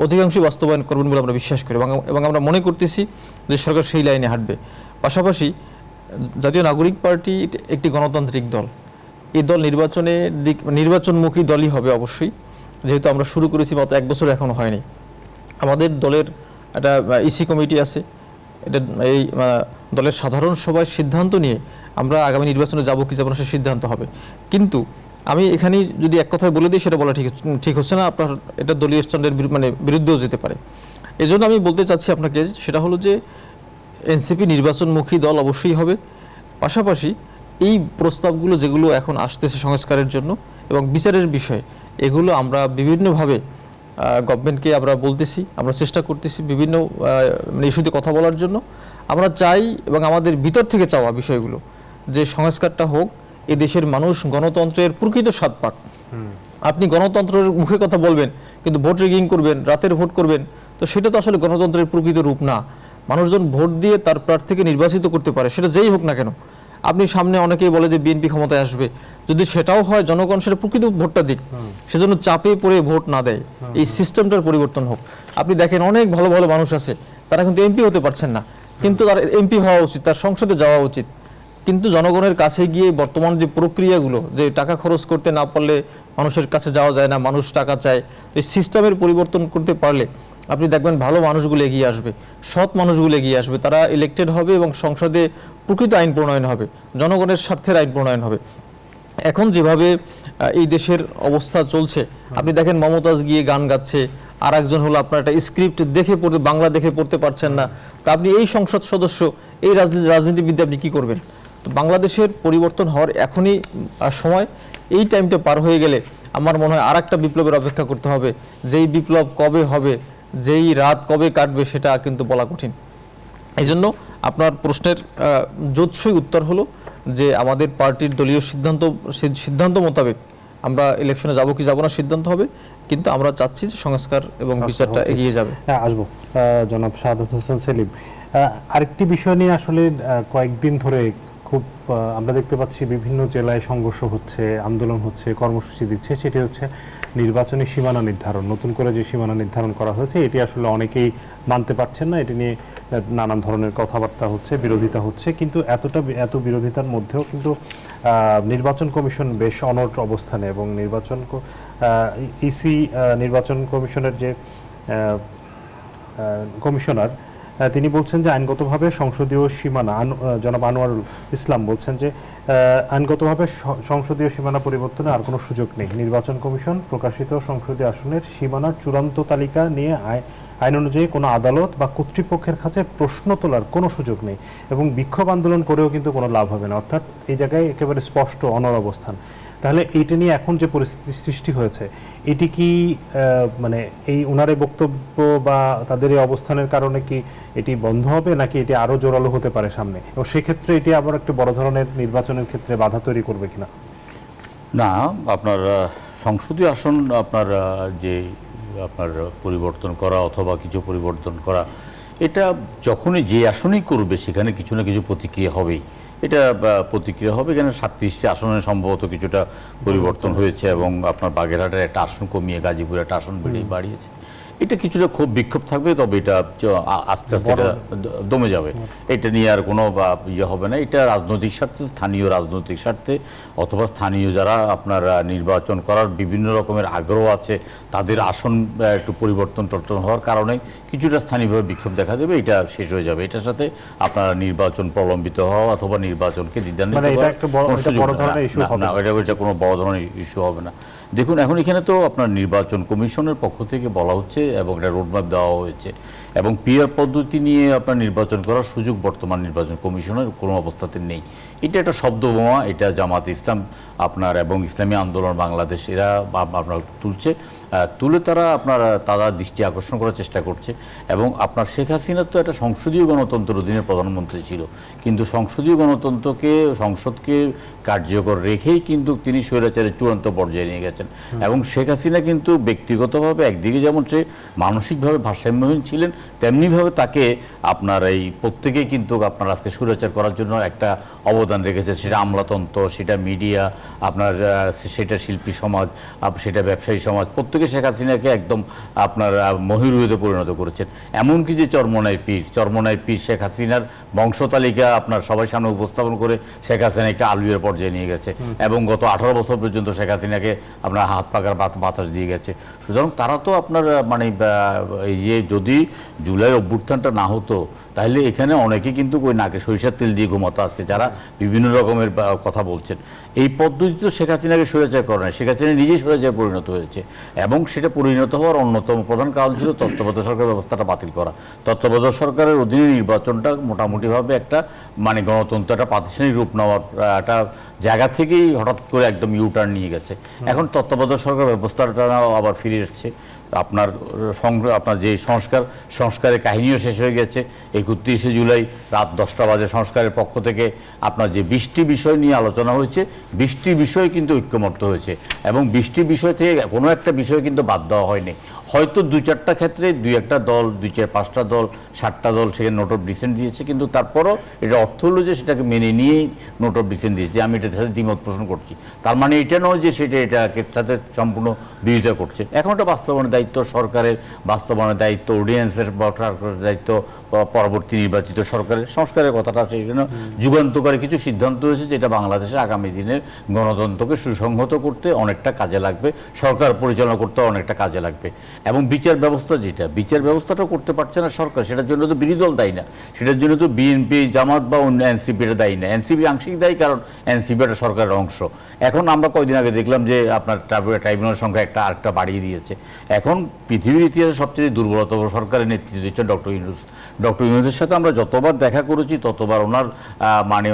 অধিকাংশই বাস্তবায়ন করবেন বলে আমরা বিশ্বাস করি, এবং আমরা মনে করতেছি যে সরকার সেই লাইনে হাঁটবে। পাশাপাশি জাতীয় নাগরিক পার্টি একটি গণতান্ত্রিক দল, এই দল নির্বাচনমুখী দলই হবে অবশ্যই, যেহেতু আমরা শুরু করেছি মাত্র 1 বছর এখনো হয়নি। আমাদের দলের একটা ইসি কমিটি আছে, এটা এই দলের সাধারণ সভায় সিদ্ধান্ত নিয়ে আমরা আগামী নির্বাচনে যাব কি যাব না সে সিদ্ধান্ত হবে। কিন্তু আমি এখানেই যদি এক কথায় বলে দিই সেটা বলা ঠিক হচ্ছে না, আপনার এটা দলীয় স্ট্যান্ডের বিরুদ্ধেও যেতে পারে। এই জন্য আমি বলতে চাচ্ছি আপনাকে, সেটা হলো যে এনসিপি নির্বাচনমুখী দল অবশ্যই হবে। পাশাপাশি এই প্রস্তাবগুলো যেগুলো এখন আসতেছে সংস্কারের জন্য এবং বিচারের বিষয়ে, এগুলো আমরা বিভিন্নভাবে গভর্নমেন্টকে আমরা বলতেছি, আমরা চেষ্টা করতেছি বিভিন্ন ইস্যুতে কথা বলার জন্য। আমরা চাই এবং আমাদের ভিতর থেকে চাওয়া বিষয়গুলো যে সংস্কারটা হোক, এ দেশের মানুষ গণতন্ত্রের প্রকৃত স্বাদ পাক। আপনি গণতন্ত্রের মুখে কথা বলবেন কিন্তু ভোট রিগিং করবেন, রাতের ভোট করবেন, তো সেটা তো আসলে গণতন্ত্রের প্রকৃত রূপ না। মানুষজন ভোট দিয়ে তার প্রার্থীকে নির্বাচিত করতে পারে, সেটা যেই হোক না কেন। আপনি সামনে অনেকেই বলে যে বিএনপি ক্ষমতায় আসবে, যদি সেটাও হয় জনগণ সেটা প্রকৃত ভোটটা দিক, সেজন্য চাপে পড়ে ভোট না দেয়, এই সিস্টেমটার পরিবর্তন হোক। আপনি দেখেন অনেক ভালো ভালো মানুষ আছে, তারা কিন্তু এমপি হতে পারছেন না, কিন্তু তার এমপি হওয়া উচিত, তার সংসদে যাওয়া উচিত। কিন্তু জনগণের কাছে গিয়ে বর্তমান যে প্রক্রিয়াগুলো, যে টাকা খরচ করতে না পারলে মানুষের কাছে যাওয়া যায় না, মানুষ টাকা চায়, এই সিস্টেমের পরিবর্তন করতে পারলে আপনি দেখবেন ভালো মানুষগুলো এগিয়ে আসবে, সৎ মানুষগুলো এগিয়ে আসবে, তারা ইলেক্টেড হবে এবং সংসদে প্রকৃত আইন প্রণয়ন হবে, জনগণের স্বার্থের আইন প্রণয়ন হবে। এখন যেভাবে এই দেশের অবস্থা চলছে, আপনি দেখেন মমতাজ গিয়ে গান গাচ্ছে, আর একজন হলো আপনার একটা স্ক্রিপ্ট দেখে পড়তে, বাংলা দেখে পড়তে পারছেন না, তা আপনি এই সংসদ সদস্য, এই রাজনীতিবিদ্যা আপনি কী করবেন? তো বাংলাদেশের পরিবর্তন হওয়ার এখনই সময়। এই টাইমটা পার হয়ে গেলে আমার মনে হয় আর একটা বিপ্লবের অপেক্ষা করতে হবে। যেই বিপ্লব কবে হবে, যেই রাত কবে কাটবে, সেটা কিন্তু বলা কঠিন। এই জন্য আপনার প্রশ্নের জোৎসই উত্তর হলো যে আমাদের পার্টির দলীয় সিদ্ধান্ত মোতাবেক আমরা ইলেকশনে যাব কি যাব না সিদ্ধান্ত হবে, কিন্তু আমরা চাচ্ছি যে সংস্কার এবং বিচারটা এগিয়ে যাবে। হ্যাঁ, আসবো জনাব শাহাদাত হোসেন সেলিম। আরেকটি বিষয় নিয়ে আসলে কয়েকদিন ধরে খুব আমরা দেখতে পাচ্ছি বিভিন্ন জেলায় সংঘর্ষ হচ্ছে, আন্দোলন হচ্ছে, কর্মসূচি দিচ্ছে, সেটি হচ্ছে নির্বাচনী সীমানা নির্ধারণ। নতুন করে যে সীমানা নির্ধারণ করা হয়েছে, এটি আসলে অনেকেই মানতে পারছেন না, এটি নিয়ে নানান ধরনের কথাবার্তা হচ্ছে, বিরোধিতা হচ্ছে। কিন্তু এত বিরোধিতার মধ্যেও কিন্তু নির্বাচন কমিশন বেশ অনড় অবস্থানে, এবং নির্বাচন কমিশনের যে কমিশনার, তিনি বলছেন যে আইনগতভাবে সংসদীয় সীমানা, জনাব আনোয়ারুল ইসলাম বলছেন যে আইনগতভাবে সংসদীয় সীমানা পরিবর্তনে আর কোনো সুযোগ নেই। নির্বাচন কমিশন প্রকাশিত সংসদীয় আসনের সীমানার চূড়ান্ত তালিকা নিয়ে আইন অনুযায়ী কোনো আদালত বা কর্তৃপক্ষের কাছে প্রশ্ন তোলার কোনো সুযোগ নেই, এবং বিক্ষোভ আন্দোলন করেও কিন্তু কোনো লাভ হবে না। অর্থাৎ এই জায়গায় একেবারে স্পষ্ট অনড় অবস্থান। তাহলে এইটা নিয়ে এখন যে পরিস্থিতি সৃষ্টি হয়েছে, এটি কি মানে এই ওনার বক্তব্য বা তাদের এই অবস্থানের কারণে কি এটি বন্ধ হবে, নাকি এটি আরো জোরালো হতে পারে সামনে, এবং সেক্ষেত্রে এটি আবার একটা বড় ধরনের নির্বাচনের ক্ষেত্রে বাধা তৈরি করবে কিনা? না, আপনার সংসদীয় আসন আপনার যে আপনার পরিবর্তন করা অথবা কিছু পরিবর্তন করা, এটা যখনই যে আসনই করবে সেখানে কিছু না কিছু প্রতিক্রিয়া হবেই। এটা প্রতিক্রিয়া হবে। এখানে 37টি আসনে সম্ভবত কিছুটা পরিবর্তন হয়েছে, এবং আপনার বাগেরহাটের একটা আসন কমিয়ে গাজীপুরে একটা আসন বাড়িয়েছে। এটা কিছুটা খুব বিক্ষোভ থাকবে, তবে এটা আস্তে আস্তে এটা দমে যাবে। এটা নিয়ে আর কোনো ইয়ে হবে না। এটা রাজনৈতিক স্বার্থে, স্থানীয় রাজনৈতিক স্বার্থে, অথবা স্থানীয় যারা আপনার নির্বাচন করার বিভিন্ন রকমের আগ্রহ আছে, তাদের আসন একটু পরিবর্তন হওয়ার কারণে কিছুটা স্থানীয়ভাবে বিক্ষোভ দেখা দেবে। এটা শেষ হয়ে যাবে। এটার সাথে আপনার নির্বাচন প্রলম্বিত হওয়া অথবা নির্বাচনকে দ্বিধান্বিত করা, এটা কোনো বড় ধরনের ইস্যু হবে না। দেখুন এখন এখানে তো আপনার নির্বাচন কমিশনের পক্ষ থেকে বলা হচ্ছে এবং একটা রোডম্যাপ দেওয়া হয়েছে এবং পিআর পদ্ধতি নিয়ে আপনার নির্বাচন করার সুযোগ বর্তমান নির্বাচন কমিশনের কোনো অবস্থাতে নেই। এটা একটা শব্দবোমা, এটা জামাত ইসলাম আপনার এবং ইসলামী আন্দোলন বাংলাদেশ এরা আপনার তুলে তারা তারা দৃষ্টি আকর্ষণ করার চেষ্টা করছে। এবং আপনার শেখ হাসিনা তো একটা সংসদীয় গণতন্ত্রের অধীনে প্রধানমন্ত্রী ছিল, কিন্তু সংসদীয় গণতন্ত্রকে সংসদকে কার্যকর রেখেই কিন্তু তিনি স্বৈরাচারের চূড়ান্ত পর্যায়ে নিয়ে গেছেন। এবং শেখ হাসিনা কিন্তু ব্যক্তিগতভাবে একদিকে যেমন সে মানসিকভাবে ভারসাম্যহীন ছিলেন, তেমনিভাবে তাকে আপনার এই প্রত্যেকেই কিন্তু আপনার আজকে স্বৈরাচার করার জন্য একটা অবদান রেখেছে। সেটা আমলাতন্ত্র, সেটা মিডিয়া, আপনার সেটা শিল্পী সমাজ, সেটা ব্যবসায়ী সমাজ, প্রত্যেকে শেখ হাসিনাকে একদম আপনার মহিরুহে পরিণত করেছেন। এমনকি যে চরমোনাই পীর শেখ হাসিনার বংশতালিকা আপনার সবাই সামনে উপস্থাপন করে শেখ হাসিনাকে আলুয়ের পর্যায়ে নিয়ে গেছে এবং গত 18 বছর পর্যন্ত শেখ হাসিনাকে আপনার হাত পাকার বাতাস দিয়ে গেছে। সুতরাং তারা তো আপনার মানে এই যে যদি জুলাইয়ের অভ্যুত্থানটা না হতো তাহলে এখানে অনেকে কিন্তু ওই নাকে সরিষার তেল দিয়ে ঘুমাতো আজকে, যারা বিভিন্ন রকমের কথা বলছেন। এই পদ্ধতি তো শেখ হাসিনাকে স্বৈরাচার করে না, শেখ হাসিনা নিজেই স্বৈরাচারে পরিণত হয়েছে এবং সেটা পরিণত হওয়ার অন্যতম প্রধান কারণ ছিল তত্ত্বাবধায়ক সরকার ব্যবস্থাটা বাতিল করা। তত্ত্বাবধায়ক সরকারের অধীনে নির্বাচনটা মোটামুটিভাবে একটা মানে গণতন্ত্র একটা প্রাতিষ্ঠানিক রূপ নেওয়ার একটা জায়গা থেকেই হঠাৎ করে একদম ইউটার্ন নিয়ে গেছে। এখন তত্ত্বাবধায়ক সরকার ব্যবস্থাটা আবার ফিরে এসছে। আপনার যে সংস্কারের কাহিনীও শেষ হয়ে গেছে। 31শে জুলাই রাত 10টা বাজে সংস্কারের পক্ষ থেকে আপনার যে 20টি বিষয় নিয়ে আলোচনা হয়েছে, 20টি বিষয় কিন্তু ঐক্যমত্য হয়েছে এবং 20টি বিষয় থেকে কোনো একটা বিষয় কিন্তু বাদ দেওয়া হয়নি। হয়তো 2-4টা ক্ষেত্রে 2-1টা দল, 2-4-5টা দল, 7টা দল সেখানে নোট অফ ডিসেন্ট দিয়েছে, কিন্তু তারপরও এটা অর্থ হলো যে সেটাকে মেনে নিয়েই নোট অফ ডিসেন্ট দিয়েছে। আমি এটার সাথে দ্বিমত পোষণ করছি, তার মানে এটা নয় যে সেটা এটাকে সাথে সম্পূর্ণ বিরোধিতা করছে। এখন এটা বাস্তবায়নের দায়িত্ব সরকারের, বাস্তবায়নের দায়িত্ব অডিয়েন্সের, দায়িত্ব পরবর্তী নির্বাচিত সরকারের। সংস্কারের কথাটা সেখানে যুগান্তকারী কিছু সিদ্ধান্ত হয়েছে যেটা বাংলাদেশের আগামী দিনের গণতন্ত্রকে সুসংহত করতে অনেকটা কাজে লাগবে, সরকার পরিচালনা করতে অনেকটা কাজে লাগবে। এবং বিচার ব্যবস্থাটা করতে পারছে না সরকার, সেটার জন্য তো বিরোধী দল দায়ী না, সেটার জন্য তো বিএনপি, জামাত বা অন্য এনসিপিটা দায়ী না। এনসিপি আংশিক দায়ী, কারণ এনসিপি একটা সরকারের অংশ। এখন আমরা কয়েকদিন আগে দেখলাম যে আপনার ট্রাইব্যুনাল সংখ্যা আরেকটা বাড়িয়ে দিয়েছে। এখন পৃথিবীর ইতিহাসে সবচেয়ে দুর্বলতম সরকারের নেতৃত্ব দিচ্ছেন ডক্টর ইউনূসের সাথে আমরা যতবার দেখা করেছি ততবার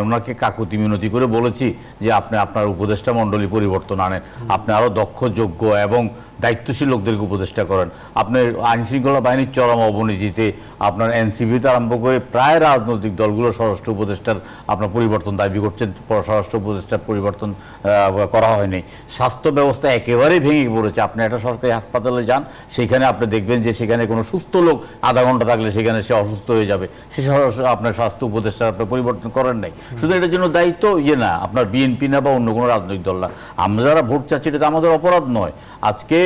ওনাকে কাকুতি মিনতি করে বলেছি যে আপনি আপনার উপদেষ্টা মণ্ডলী পরিবর্তন আনেন, আপনি আরও দক্ষ, যোগ্য এবং দায়িত্বশীল লোকদেরকে উপদেষ্টা করেন। আপনার আইনশৃঙ্খলা বাহিনীর চরম অবনতিতে আপনার এনসিপিতে আরম্ভ করে প্রায় রাজনৈতিক দলগুলো স্বরাষ্ট্র উপদেষ্টার আপনার পরিবর্তন দাবি করছেন, স্বরাষ্ট্র উপদেষ্টার পরিবর্তন করা হয়নি। স্বাস্থ্য ব্যবস্থা একেবারেই ভেঙে পড়েছে। আপনি একটা সরকারি হাসপাতালে যান, সেখানে আপনি দেখবেন যে সেখানে কোনো সুস্থ লোক আধা ঘন্টা থাকলে সেখানে সে অসুস্থ হয়ে যাবে। সে আপনার স্বাস্থ্য উপদেষ্টা আপনি পরিবর্তন করেন নাই। শুধু এটার জন্য দায়িত্ব না আপনার বিএনপি না বা অন্য কোনো রাজনৈতিক দল না। আমরা যারা ভোট চাচ্ছি এটা তো আমাদের অপরাধ নয়। আজকে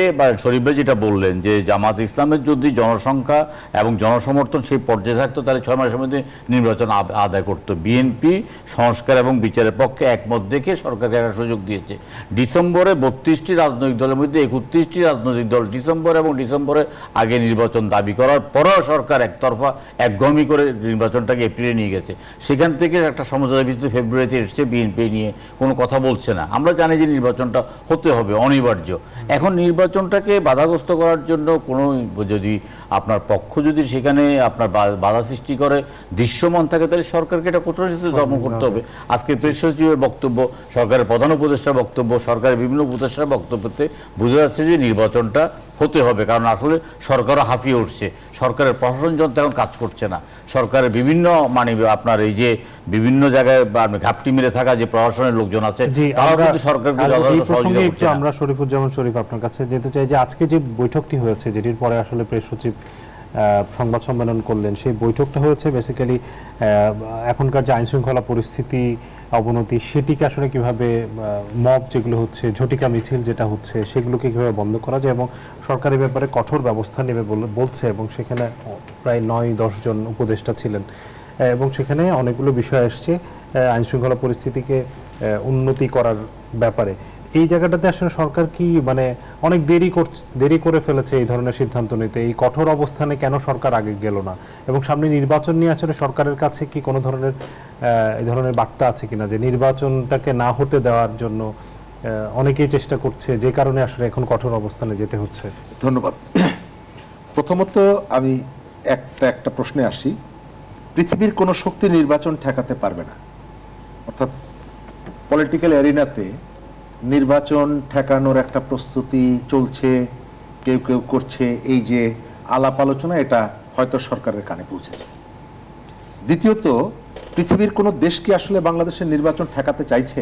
শরীফ ভাই যেটা বললেন যে জামাত ইসলামের যদি জনসংখ্যা এবং জনসমর্থন সেই পর্যায়ে থাকতো তাহলে 6 মাসের মধ্যে নির্বাচন আদায় করতো। বিএনপি সংস্কার এবং বিচারের পক্ষে একমত দেখে সরকারকে একটা সুযোগ দিয়েছে। ডিসেম্বরে 32টি রাজনৈতিক দলের মধ্যে 31টি রাজনৈতিক দল ডিসেম্বরে আগে নির্বাচন দাবি করার পরেও সরকার একতরফা একগমি করে নির্বাচনটাকে এপ্রিলে নিয়ে গেছে। সেখান থেকে একটা সমঝোতার ভিত্তিতে ফেব্রুয়ারিতে এসছে, বিএনপি নিয়ে কোনো কথা বলছে না। আমরা জানি যে নির্বাচনটা হতে হবে, অনিবার্য। এখন নির্বাচনটাকে বাধাগ্রস্ত করার জন্য কোনো যদি আপনার পক্ষ যদি সেখানে আপনার বাধা সৃষ্টি করে দৃশ্যমান থাকে তাহলে সরকারকে এটা কঠোর দমন করতে হবে। আজকে প্রেস সচিবের বক্তব্য, সরকারের প্রধান উপদেষ্টার বক্তব্য, সরকারের বিভিন্ন উপদেষ্টার বক্তব্যতে বোঝা যাচ্ছে যে নির্বাচনটা হতে হবে, কারণ আসলে সরকারও হাঁপিয়ে উঠছে। সরকারের প্রশাসন যন্ত্র এখন কাজ করছে না। সরকারের বিভিন্ন আপনার এই যে বিভিন্ন জায়গায় ঘাপটি মেরে থাকা যে প্রশাসনের লোকজন আছে তারাও কিন্তু সরকারকে সহযোগিতা করছে না। আমরা শরীফুজ্জামান শরীফ আপনার কাছে যেতে চাই যে আজকে যে বৈঠকটি হয়েছে যেটির পরে আসলে প্রেস সচিব সংবাদ সম্মেলন করলেন, সেই বৈঠকটা হয়েছে বেসিক্যালি এখনকার যে আইনশৃঙ্খলা পরিস্থিতি অবনতি সেটিকে আসলে কিভাবে মব যেগুলো হচ্ছে, ঝটিকা মিছিল যেটা হচ্ছে সেগুলোকে কিভাবে বন্ধ করা যায় এবং সরকারের ব্যাপারে কঠোর ব্যবস্থা নেবে বলছে। এবং সেখানে প্রায় 9-10 জন উপদেষ্টা ছিলেন এবং সেখানে অনেকগুলো বিষয় আসছে আইনশৃঙ্খলা পরিস্থিতিকে উন্নতি করার ব্যাপারে। এই জায়গাটাতে আসলে সরকার কি মানে অনেক দেরি করে ফেলেছে এই ধরনের সিদ্ধান্ত নিতে? এই কঠোর অবস্থানে কেন সরকার আগে গেল না? এবং সামনে নির্বাচন নিয়ে আসলে সরকারের কাছে কি কোনো ধরনের এই ধরনের বার্তা আছে কিনা যে নির্বাচনটাকে না হতে দেওয়ার জন্য অনেকেই চেষ্টা করছে, যে কারণে আসলে এখন কঠোর অবস্থানে যেতে হচ্ছে? ধন্যবাদ। প্রথমত আমি একটা প্রশ্নে আসি। পৃথিবীর কোনো শক্তি নির্বাচন ঠেকাতে পারবে না, অর্থাৎ পলিটিক্যাল অ্যারিনাতে নির্বাচন ঠেকানোর একটা প্রস্তুতি চলছে, কেউ কেউ করছে, এই যে আলাপ আলোচনা, এটা হয়তো সরকারের কানে পৌঁছেছে। দ্বিতীয়ত, পৃথিবীর কোনো দেশ কি আসলে বাংলাদেশের নির্বাচন ঠেকাতে চাইছে?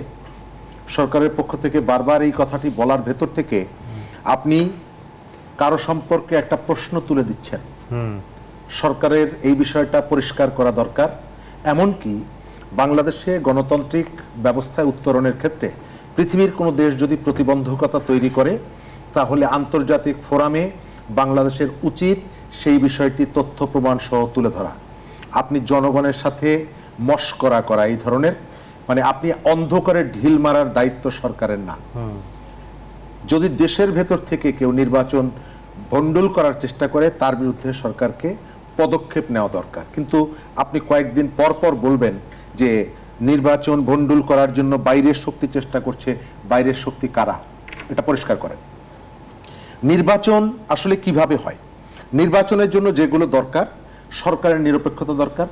সরকারের পক্ষ থেকে বারবার এই কথাটি বলার ভেতর থেকে আপনি কারো সম্পর্কে একটা প্রশ্ন তুলে দিচ্ছেন। সরকারের এই বিষয়টা পরিষ্কার করা দরকার। এমনকি বাংলাদেশে গণতান্ত্রিক ব্যবস্থায় উত্তরণের ক্ষেত্রে পৃথিবীর কোনো দেশ যদি প্রতিবন্ধকতা তৈরি করে, তাহলে আন্তর্জাতিক ফোরামে বাংলাদেশের উচিত সেই বিষয়টি তথ্য প্রমাণ সহ তুলে ধরা। আপনি জনগণের সাথে মশকরা করা, এই ধরনের, মানে আপনি অন্ধকারে ঢিল মারার দায়িত্ব সরকারের না। যদি দেশের ভেতর থেকে কেউ নির্বাচন ভণ্ডুল করার চেষ্টা করে, তার বিরুদ্ধে সরকারকে পদক্ষেপ নেওয়া দরকার। কিন্তু আপনি কয়েকদিন পর পর বলবেন যে নির্বাচন ভণ্ডুল করার জন্য বাইরের শক্তি চেষ্টা করছে, বাইরের শক্তি কারা, এটা পরিষ্কার করেন। নির্বাচন আসলে কিভাবে হয়? নির্বাচনের জন্য যেগুলো দরকার, সরকারের নিরপেক্ষতা দরকার,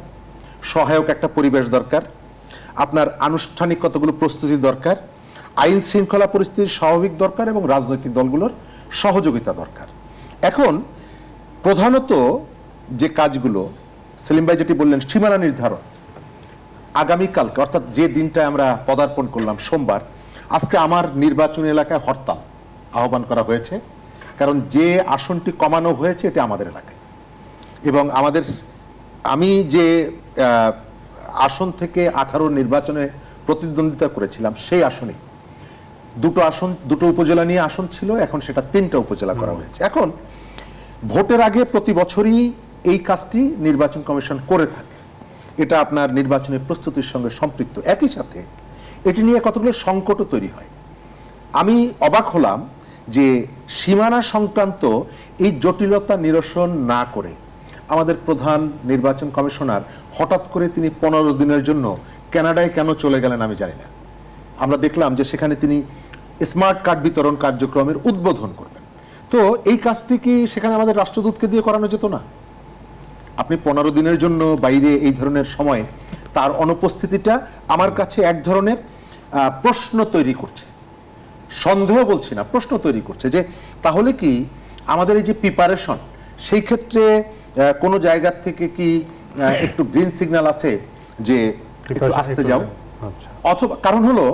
সহায়ক একটা পরিবেশ দরকার, আপনার আনুষ্ঠানিক কতগুলো প্রস্তুতি দরকার, আইন শৃঙ্খলা পরিস্থিতির স্বাভাবিক দরকার, এবং রাজনৈতিক দলগুলোর সহযোগিতা দরকার। এখন প্রধানত যে কাজগুলো সেলিম ভাই যেটি বললেন, সীমানা নির্ধারণ। আগামীকালকে, অর্থাৎ যে দিনটায় আমরা পদার্পণ করলাম, সোমবার, আজকে আমার নির্বাচনী এলাকায় হরতাল আহ্বান করা হয়েছে। কারণ যে আসনটি কমানো হয়েছে এটা আমাদের এলাকায়, এবং আমি যে আসন থেকে 18 নির্বাচনে প্রতিদ্বন্দ্বিতা করেছিলাম, সেই আসনে দুটো উপজেলা নিয়ে আসন ছিল, এখন সেটা 3টা উপজেলা করা হয়েছে। এখন ভোটের আগে প্রতি বছরই এই কাজটি নির্বাচন কমিশন করে থাকে, এটা আপনার নির্বাচনের প্রস্তুতির সঙ্গে সম্পৃক্ত। একই সাথে এটি নিয়ে কতগুলো সংকটও তৈরি হয়। আমি অবাক হলাম যে সীমানা সংক্রান্ত এই জটিলতা নিরসন না করে আমাদের প্রধান নির্বাচন কমিশনার হঠাৎ করে তিনি 15 দিনের জন্য কানাডায় কেন চলে গেলেন আমি জানি না। আমরা দেখলাম যে সেখানে তিনি স্মার্ট কার্ড বিতরণ কার্যক্রমের উদ্বোধন করবেন। তো এই কাজটি কি সেখানে আমাদের রাষ্ট্রদূতকে দিয়ে করানো যেত না? আপনি 15 দিনের জন্য বাইরে এই ধরনের সময় তার অনুপস্থিতিটা আমার কাছে এক ধরনের প্রশ্ন তৈরি করছে। সন্দেহ বলছি না, প্রশ্ন তৈরি করছে যে তাহলে কি আমাদের এই যে প্রিপারেশন, সেই ক্ষেত্রে কোনো জায়গা থেকে কি একটু গ্রিন সিগন্যাল আছে যে একটু আসতে যাও? অথবা কারণ হলো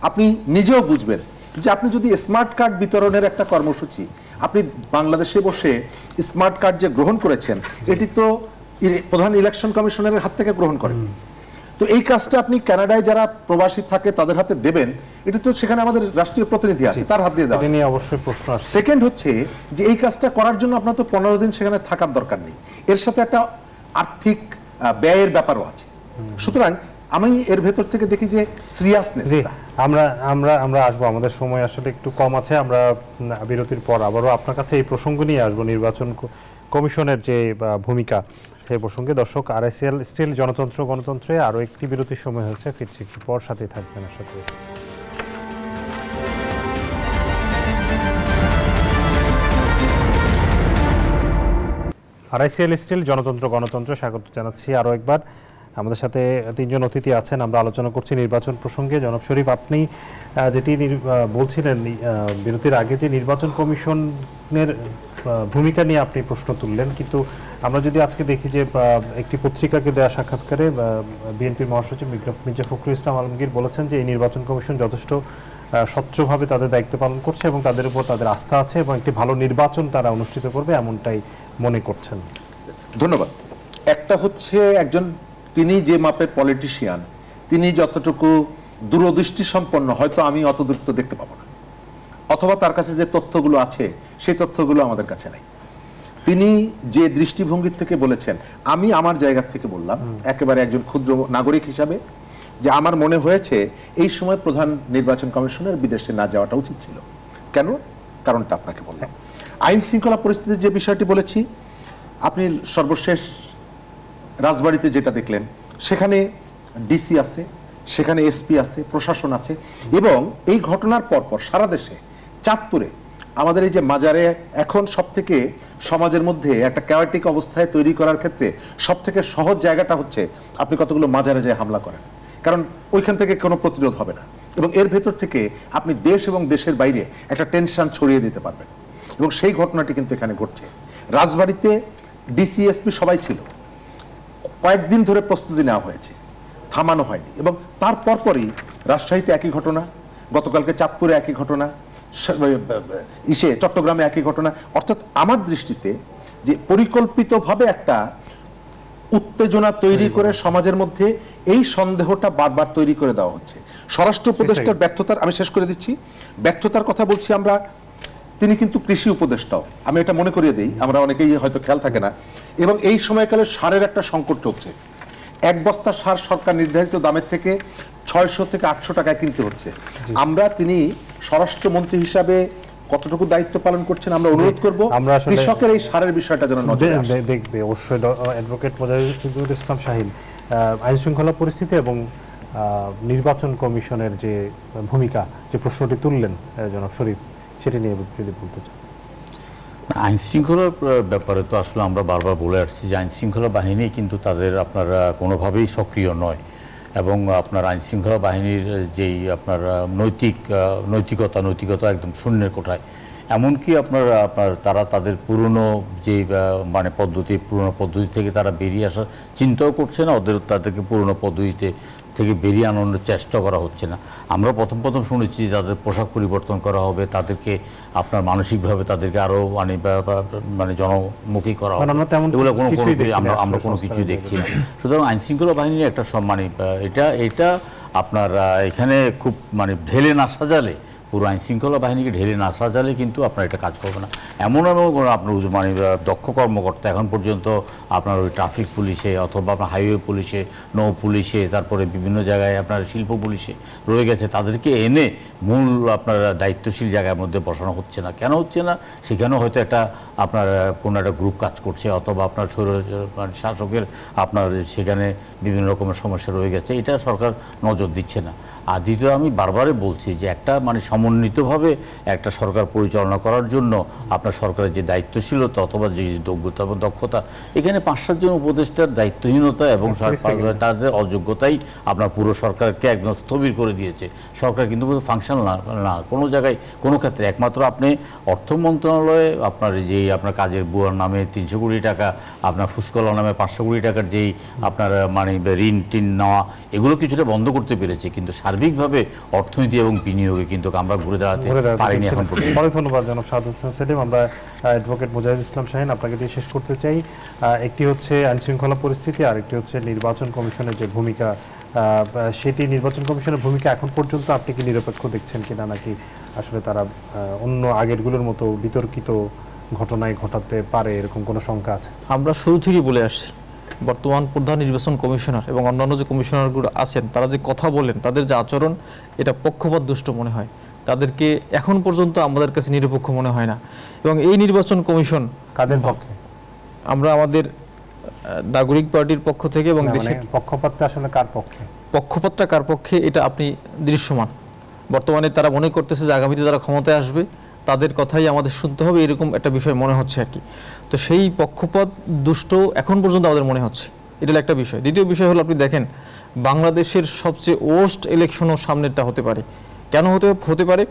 আপনি নিজেও বুঝবেন যে আপনি যদি স্মার্ট কার্ড বিতরণের একটা কর্মসূচি আপনি বাংলাদেশে বসে স্মার্ট কার্ড যে গ্রহণ করেছেন, এটি তো প্রধান ইলেকশন কমিশনারের হাত থেকে গ্রহণ করেন। তো এই কাজটা আপনি কানাডায় যারা প্রবাসী থাকে তাদের হাতে দেবেন, এটা তো সেখানে আমাদের রাষ্ট্রীয় প্রতিনিধি আছে, তার হাত দিয়ে দেওয়া। এটা নিয়ে অবশ্যই প্রশ্ন আছে। সেকেন্ড হচ্ছে যে এই কাজটা করার জন্য আপনার তো 15 দিন সেখানে থাকার দরকার নেই, এর সাথে একটা আর্থিক ব্যয়ের ব্যাপারও আছে। সুতরাং আমি এর ভেতর থেকে দেখি যে সিরিয়াসনেস। আমরা আসবো, আমাদের সময় আসলে একটু কম আছে। আমরা বিরতির পর আবারও আপনার কাছে এই প্রসঙ্গ নিয়ে আসবো, নির্বাচন কমিশনের যে ভূমিকা সেই প্রসঙ্গে। দর্শক, আরআইসিএল স্টিল জনতন্ত্র গণতন্ত্রে আরও একটি বিরতির সময় হয়েছে, ফিরছি একটু পর, সাথে থাকবেন আশা করি। আরআইসিএল স্টিল জনতন্ত্র গণতন্ত্র স্বাগত জানাচ্ছি আরও একবার। আমাদের সাথে 3 জন অতিথি আছেন, আমরা আলোচনা করছি নির্বাচন প্রসঙ্গে। জনাব শরীফ, আপনি যেটি বলছিলেন বিরতির আগে, যে নির্বাচন কমিশনের ভূমিকা নিয়ে আপনি প্রশ্ন তুললেন, কিন্তু আমরা যদি আজকে দেখি যে একটি পত্রিকাকে দেওয়া সাক্ষাৎকারে বিএনপির মহাসচিব মির্জা ফখরুল ইসলাম আলমগীর বলেছেন যে এই নির্বাচন কমিশন যথেষ্ট স্বচ্ছভাবে তাদের দায়িত্ব পালন করছে এবং তাদের উপর তাদের আস্থা আছে এবং একটি ভালো নির্বাচন তারা অনুষ্ঠিত করবে, এমনটাই মনে করছেন। ধন্যবাদ। একটা হচ্ছে তিনি যে মাপের পলিটিশিয়ান, তিনি যতটুকু দূরদৃষ্টি সম্পন্ন, হয়তো আমি অত দূর দেখতে পাবো না, অথবা তার কাছে যে তথ্যগুলো আছে সেই তথ্যগুলো আমাদের কাছে নাই। তিনি যে দৃষ্টিভঙ্গির থেকে বলেছেন, আমি আমার জায়গা থেকে বললাম একেবারে একজন ক্ষুদ্র নাগরিক হিসাবে, যে আমার মনে হয়েছে এই সময় প্রধান নির্বাচন কমিশনের বিদেশে না যাওয়াটা উচিত ছিল। কেন? কারণটা আপনাকে বললাম। আইন শৃঙ্খলা পরিস্থিতির যে বিষয়টি বলেছি, আপনি সর্বশেষ রাজবাড়িতে যেটা দেখলেন, সেখানে ডিসি আছে, সেখানে এসপি আছে, প্রশাসন আছে, এবং এই ঘটনার পরপর সারা দেশে চাঁদপুরে আমাদের এই যে মাজারে এখন সব থেকে সমাজের মধ্যে একটা ক্যাওয়াটিক অবস্থায় তৈরি করার ক্ষেত্রে সব থেকে সহজ জায়গাটা হচ্ছে আপনি কতগুলো মাজারে যায় হামলা করেন, কারণ ওইখান থেকে কোনো প্রতিরোধ হবে না, এবং এর ভেতর থেকে আপনি দেশ এবং দেশের বাইরে একটা টেনশন ছড়িয়ে দিতে পারবেন। এবং সেই ঘটনাটি কিন্তু এখানে ঘটছে। রাজবাড়িতে ডিসিএসপি সবাই ছিল, কয়েকদিন ধরে প্রস্তুতি নেওয়া হয়েছে, থামানো হয়নি, এবং তার পরপরই রাজশাহীতে একই ঘটনা, গতকালকে চাঁদপুরে একই ঘটনা, চট্টগ্রামে একই ঘটনা। অর্থাৎ আমার দৃষ্টিতে যে পরিকল্পিতভাবে একটা উত্তেজনা তৈরি করে সমাজের মধ্যে এই সন্দেহটা বারবার তৈরি করে দেওয়া হচ্ছে। স্বরাষ্ট্র উপদেষ্টার ব্যর্থতার, আমি শেষ করে দিচ্ছি, ব্যর্থতার কথা বলছি আমরা, তিনি কিন্তু কৃষি উপদেষ্টাও, আমি এটা মনে করিয়ে দিই, আমরা অনেকেই হয়তো খেয়াল থাকে না, এবং এই সময়কালে সারের একটা সংকট চলছে। এক বস্তা সার সরকার নির্ধারিত দামের থেকে 600 থেকে 800 টাকায় কিনতে হচ্ছে। তিনি স্বরাষ্ট্রমন্ত্রী হিসাবে কতটুকু দায়িত্ব পালন করছেন আমরা অনুরোধ করব কৃষকের এই সারের বিষয়টা যেন নজরে আসে। দেখবে অবশ্যই অ্যাডভোকেট মোজাহিদুল ইসলাম শাহীন, আইন শৃঙ্খলা পরিস্থিতি এবং নির্বাচন কমিশনের যে ভূমিকা, যে প্রশ্নটি তুললেন জনাব শরীফ, সেটি নিয়ে যদি বলতে চান। আইন শৃঙ্খলার ব্যাপারে তো আসলে আমরা বারবার বলে আসছি যে আইন শৃঙ্খলা বাহিনী কিন্তু তাদের আপনার কোনোভাবেই সক্রিয় নয়, এবং আপনার আইন শৃঙ্খলা বাহিনীর যেই আপনার নৈতিকতা একদম শূন্যের কোঠায়। এমনকি তারা তাদের পুরনো যে পুরনো পদ্ধতি থেকে তারা বেরিয়ে আসার চিন্তাও করছে না, তাদেরকে পুরনো পদ্ধতিতে থেকে বেরিয়ে আনানোর চেষ্টা করা হচ্ছে না। আমরা প্রথম শুনেছি যাদের পোশাক পরিবর্তন করা হবে, তাদেরকে আপনার মানসিকভাবে তাদেরকে আরও জনমুখী করা হবে, এগুলো আমরা কোনো কিছু দেখছি না। সুতরাং আইন শৃঙ্খলা বাহিনীর একটা এটা আপনার এখানে খুব ঢেলে না সাজালে, পুরো আইন শৃঙ্খলা বাহিনীকে ঢেলে না সাজালে কিন্তু আপনার এটা কাজ করবে না। এমন আপনার দক্ষ কর্মকর্তা এখন পর্যন্ত আপনার ওই ট্রাফিক পুলিশে অথবা আপনার হাইওয়ে পুলিশে, নৌ পুলিশে, তারপরে বিভিন্ন জায়গায় আপনার শিল্প পুলিশে রয়ে গেছে, তাদেরকে এনে মূল আপনার দায়িত্বশীল জায়গার মধ্যে বসানো হচ্ছে না। কেন হচ্ছে না? সেখানেও হয়তো আপনার কোনো একটা গ্রুপ কাজ করছে, অথবা আপনার শাসকের আপনার সেখানে বিভিন্ন রকমের সমস্যা রয়ে গেছে, এটা সরকার নজর দিচ্ছে না। আর দ্বিতীয়, আমি বারবারই বলছি যে একটা সমন্বিতভাবে একটা সরকার পরিচালনা করার জন্য আপনার সরকারের যে দায়িত্বশীলতা অথবা যে যোগ্যতা এবং দক্ষতা, এখানে 5-7 জন উপদেষ্টার দায়িত্বহীনতা এবং তাদের অযোগ্যতাই আপনার পুরো সরকারকে একদম স্থবির করে দিয়েছে। সরকার কিন্তু ফাংশন না কোনো জায়গায়, কোনো ক্ষেত্রে। একমাত্র আপনি অর্থ মন্ত্রণালয়ে আপনার যেই আপনার কাজের বুয়ার নামে 300 কোটি টাকা, আপনার ফুসকলা নামে 500 কোটি টাকার যেই আপনার ঋণ টিন নেওয়া, এগুলো কিছুটা বন্ধ করতে পেরেছে, কিন্তু সার্বিকভাবে অর্থনীতি এবং বিনিয়োগে কিন্তু আমরা ঘুরে দাঁড়াতে পারিনি এখন পর্যন্ত। অনেক ধন্যবাদ জনাব শাহাদাত হোসেন সেলিম। আমরা অ্যাডভোকেট মোজাহিদুল ইসলাম শাহীন আপনাকে দিয়ে শেষ করতে চাই। একটি হচ্ছে আইন শৃঙ্খলা পরিস্থিতি, আর একটি হচ্ছে নির্বাচন কমিশনের যে ভূমিকা, সেটি নির্বাচন কমিশনের ভূমিকা এখন পর্যন্ত আপনি কি নিরপেক্ষ দেখছেন কিনা, নাকি আসলে তারা অন্য আগেরগুলোর মতো বিতর্কিত ঘটনায় ঘটাতে পারে, এরকম কোনো শঙ্কা আছে? আমরা শুরু থেকেই বলে আসছি, বর্তমান প্রধান নির্বাচন কমিশনার এবং অন্যান্য যে কমিশনারগুলো আছেন, তারা যে কথা বলেন, তাদের যে আচরণ, এটা পক্ষপাত দুষ্ট মনে হয়। তাদেরকে এখন পর্যন্ত আমাদের কাছে নিরপেক্ষ মনে হয় না। এবং এই নির্বাচন কমিশন কাদের পক্ষে? আমরা আমাদের নাগরিক পার্টির পক্ষ থেকে, এবং দেশের পক্ষপাতটা আসলে কার পক্ষে? পক্ষপাতটা কার পক্ষে এটা আপনি দৃশ্যমান। বর্তমানে তারা মনে করতেছে যে আগামীতে যারা ক্ষমতায় আসবে তাদের কথাই আমাদের শুনতে হবে, এরকম একটা বিষয় মনে হচ্ছে আর কি। তো সেই পক্ষপাত দুষ্ট এখন পর্যন্ত আমাদের মনে হচ্ছে, এটা একটা বিষয়। দ্বিতীয় বিষয় হলো, আপনি দেখেন বাংলাদেশের সবচেয়ে ওয়ার্স্ট ইলেকশনও সামনেরটা হতে পারে। কেন হতে পারে?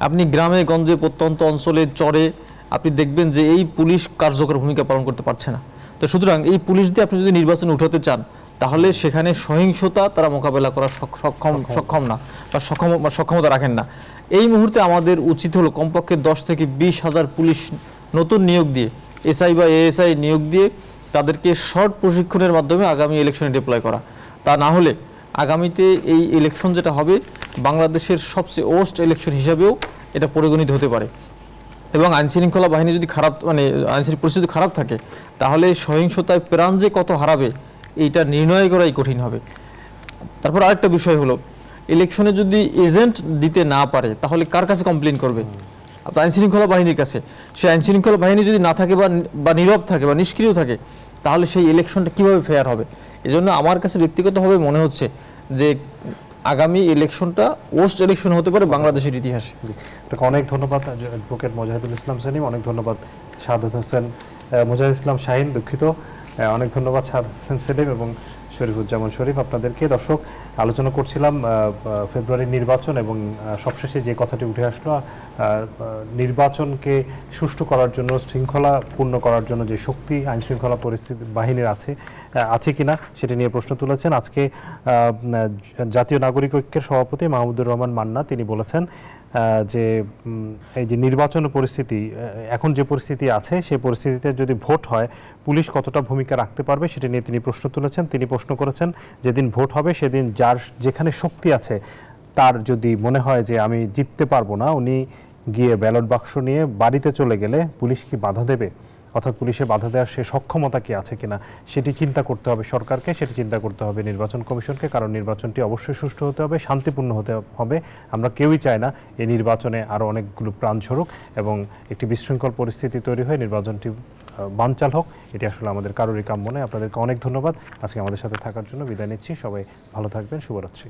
আপনি গ্রামে গঞ্জে, প্রত্যন্ত অঞ্চলে, চরে আপনি দেখবেন যে এই পুলিশ কার্যকর ভূমিকা পালন করতে পারছে না। তো সুতরাং এই পুলিশ দিয়ে আপনি যদি নির্বাচনে উঠাতে চান, তাহলে সেখানে সহিংসতা তারা মোকাবেলা করার সক্ষম না, বা সক্ষমতা রাখেন না। এই মুহূর্তে আমাদের উচিত হলো কমপক্ষে 10 থেকে 20 হাজার পুলিশ নতুন নিয়োগ দিয়ে, এসআই বা এএসআই নিয়োগ দিয়ে তাদেরকে শর্ট প্রশিক্ষণের মাধ্যমে আগামী ইলেকশনে ডিপ্লয় করা। তা না হলে আগামীতে এই ইলেকশন যেটা হবে, বাংলাদেশের সবচেয়ে ওয়ার্স্ট ইলেকশন হিসাবেও এটা পরিগণিত হতে পারে। এবং আইনশৃঙ্খলা বাহিনী যদি খারাপ, আইনশৃঙ্খলা পরিস্থিতি খারাপ থাকে, তাহলে সহিংসতায় প্রাণ যে কত হারাবে এইটা নির্ণয় করাই কঠিন হবে। তারপর আরেকটা বিষয় হলো, ইলেকশনে যদি এজেন্ট দিতে না পারে, তাহলে কার কাছে কমপ্লেন করবে? আইনশৃঙ্খলা বাহিনীর কাছে। সেই আইনশৃঙ্খলা বাহিনী যদি না থাকে বা নীরব থাকে বা নিষ্ক্রিয় থাকে, তাহলে সেই ইলেকশনটা কিভাবে ফেয়ার হবে? এজন্য আমার কাছে ব্যক্তিগতভাবে মনে হচ্ছে যে আগামী ইলেকশনটা ওয়ার্স্ট ইলেকশন হতে পারে বাংলাদেশের ইতিহাসে। আপনাকে অনেক ধন্যবাদ অ্যাডভোকেট মোজাহিদুল ইসলাম সেলিম, অনেক ধন্যবাদ শাহাদাত হোসেন মোজাহিদুল ইসলাম শাহিন, দুঃখিত, অনেক ধন্যবাদ শাহাদাত হোসেন সেলিম এবং শরীফুজ্জামান শরীফ আপনাদেরকে। দর্শক, আলোচনা করছিলাম ফেব্রুয়ারির নির্বাচন এবং সবশেষে যে কথাটি উঠে আসলো, নির্বাচনকে সুষ্ঠু করার জন্য, শৃঙ্খলাপূর্ণ করার জন্য যে শক্তি আইন শৃঙ্খলা পরিস্থিতি বাহিনীর আছে কিনা সেটি নিয়ে প্রশ্ন তুলেছেন। আজকে জাতীয় নাগরিক ঐক্যের সভাপতি মাহমুদুর রহমান মান্না তিনি বলেছেন যে এই যে নির্বাচন পরিস্থিতি এখন যে পরিস্থিতি আছে সেই পরিস্থিতিতে যদি ভোট হয় পুলিশ কতটা ভূমিকা রাখতে পারবে সেটা নিয়ে তিনি প্রশ্ন তুলেছেন। তিনি প্রশ্ন করেছেন যেদিন ভোট হবে সেদিন যার যেখানে শক্তি আছে তার যদি মনে হয় যে আমি জিততে পারবো না, উনি গিয়ে ব্যালট বাক্স নিয়ে বাড়িতে চলে গেলে পুলিশ কি বাধা দেবে, অর্থাৎ পুলিশে বাধা দেওয়ার সে সক্ষমতা কি আছে কিনা সেটি চিন্তা করতে হবে সরকারকে, সেটি চিন্তা করতে হবে নির্বাচন কমিশনকে, কারণ নির্বাচনটি অবশ্যই সুষ্ঠু হতে হবে, শান্তিপূর্ণ হতে হবে। আমরা কেউই চাই না এই নির্বাচনে আরও অনেকগুলো প্রাণ ঝরুক এবং একটি বিশৃঙ্খল পরিস্থিতি তৈরি হয়ে নির্বাচনটি বানচাল হোক, এটি আসলে আমাদের কারোরই কাম্য নয়। আপনাদেরকে অনেক ধন্যবাদ আজকে আমাদের সাথে থাকার জন্য। বিদায় নিচ্ছি, সবাই ভালো থাকবেন, শুভরাত্রি।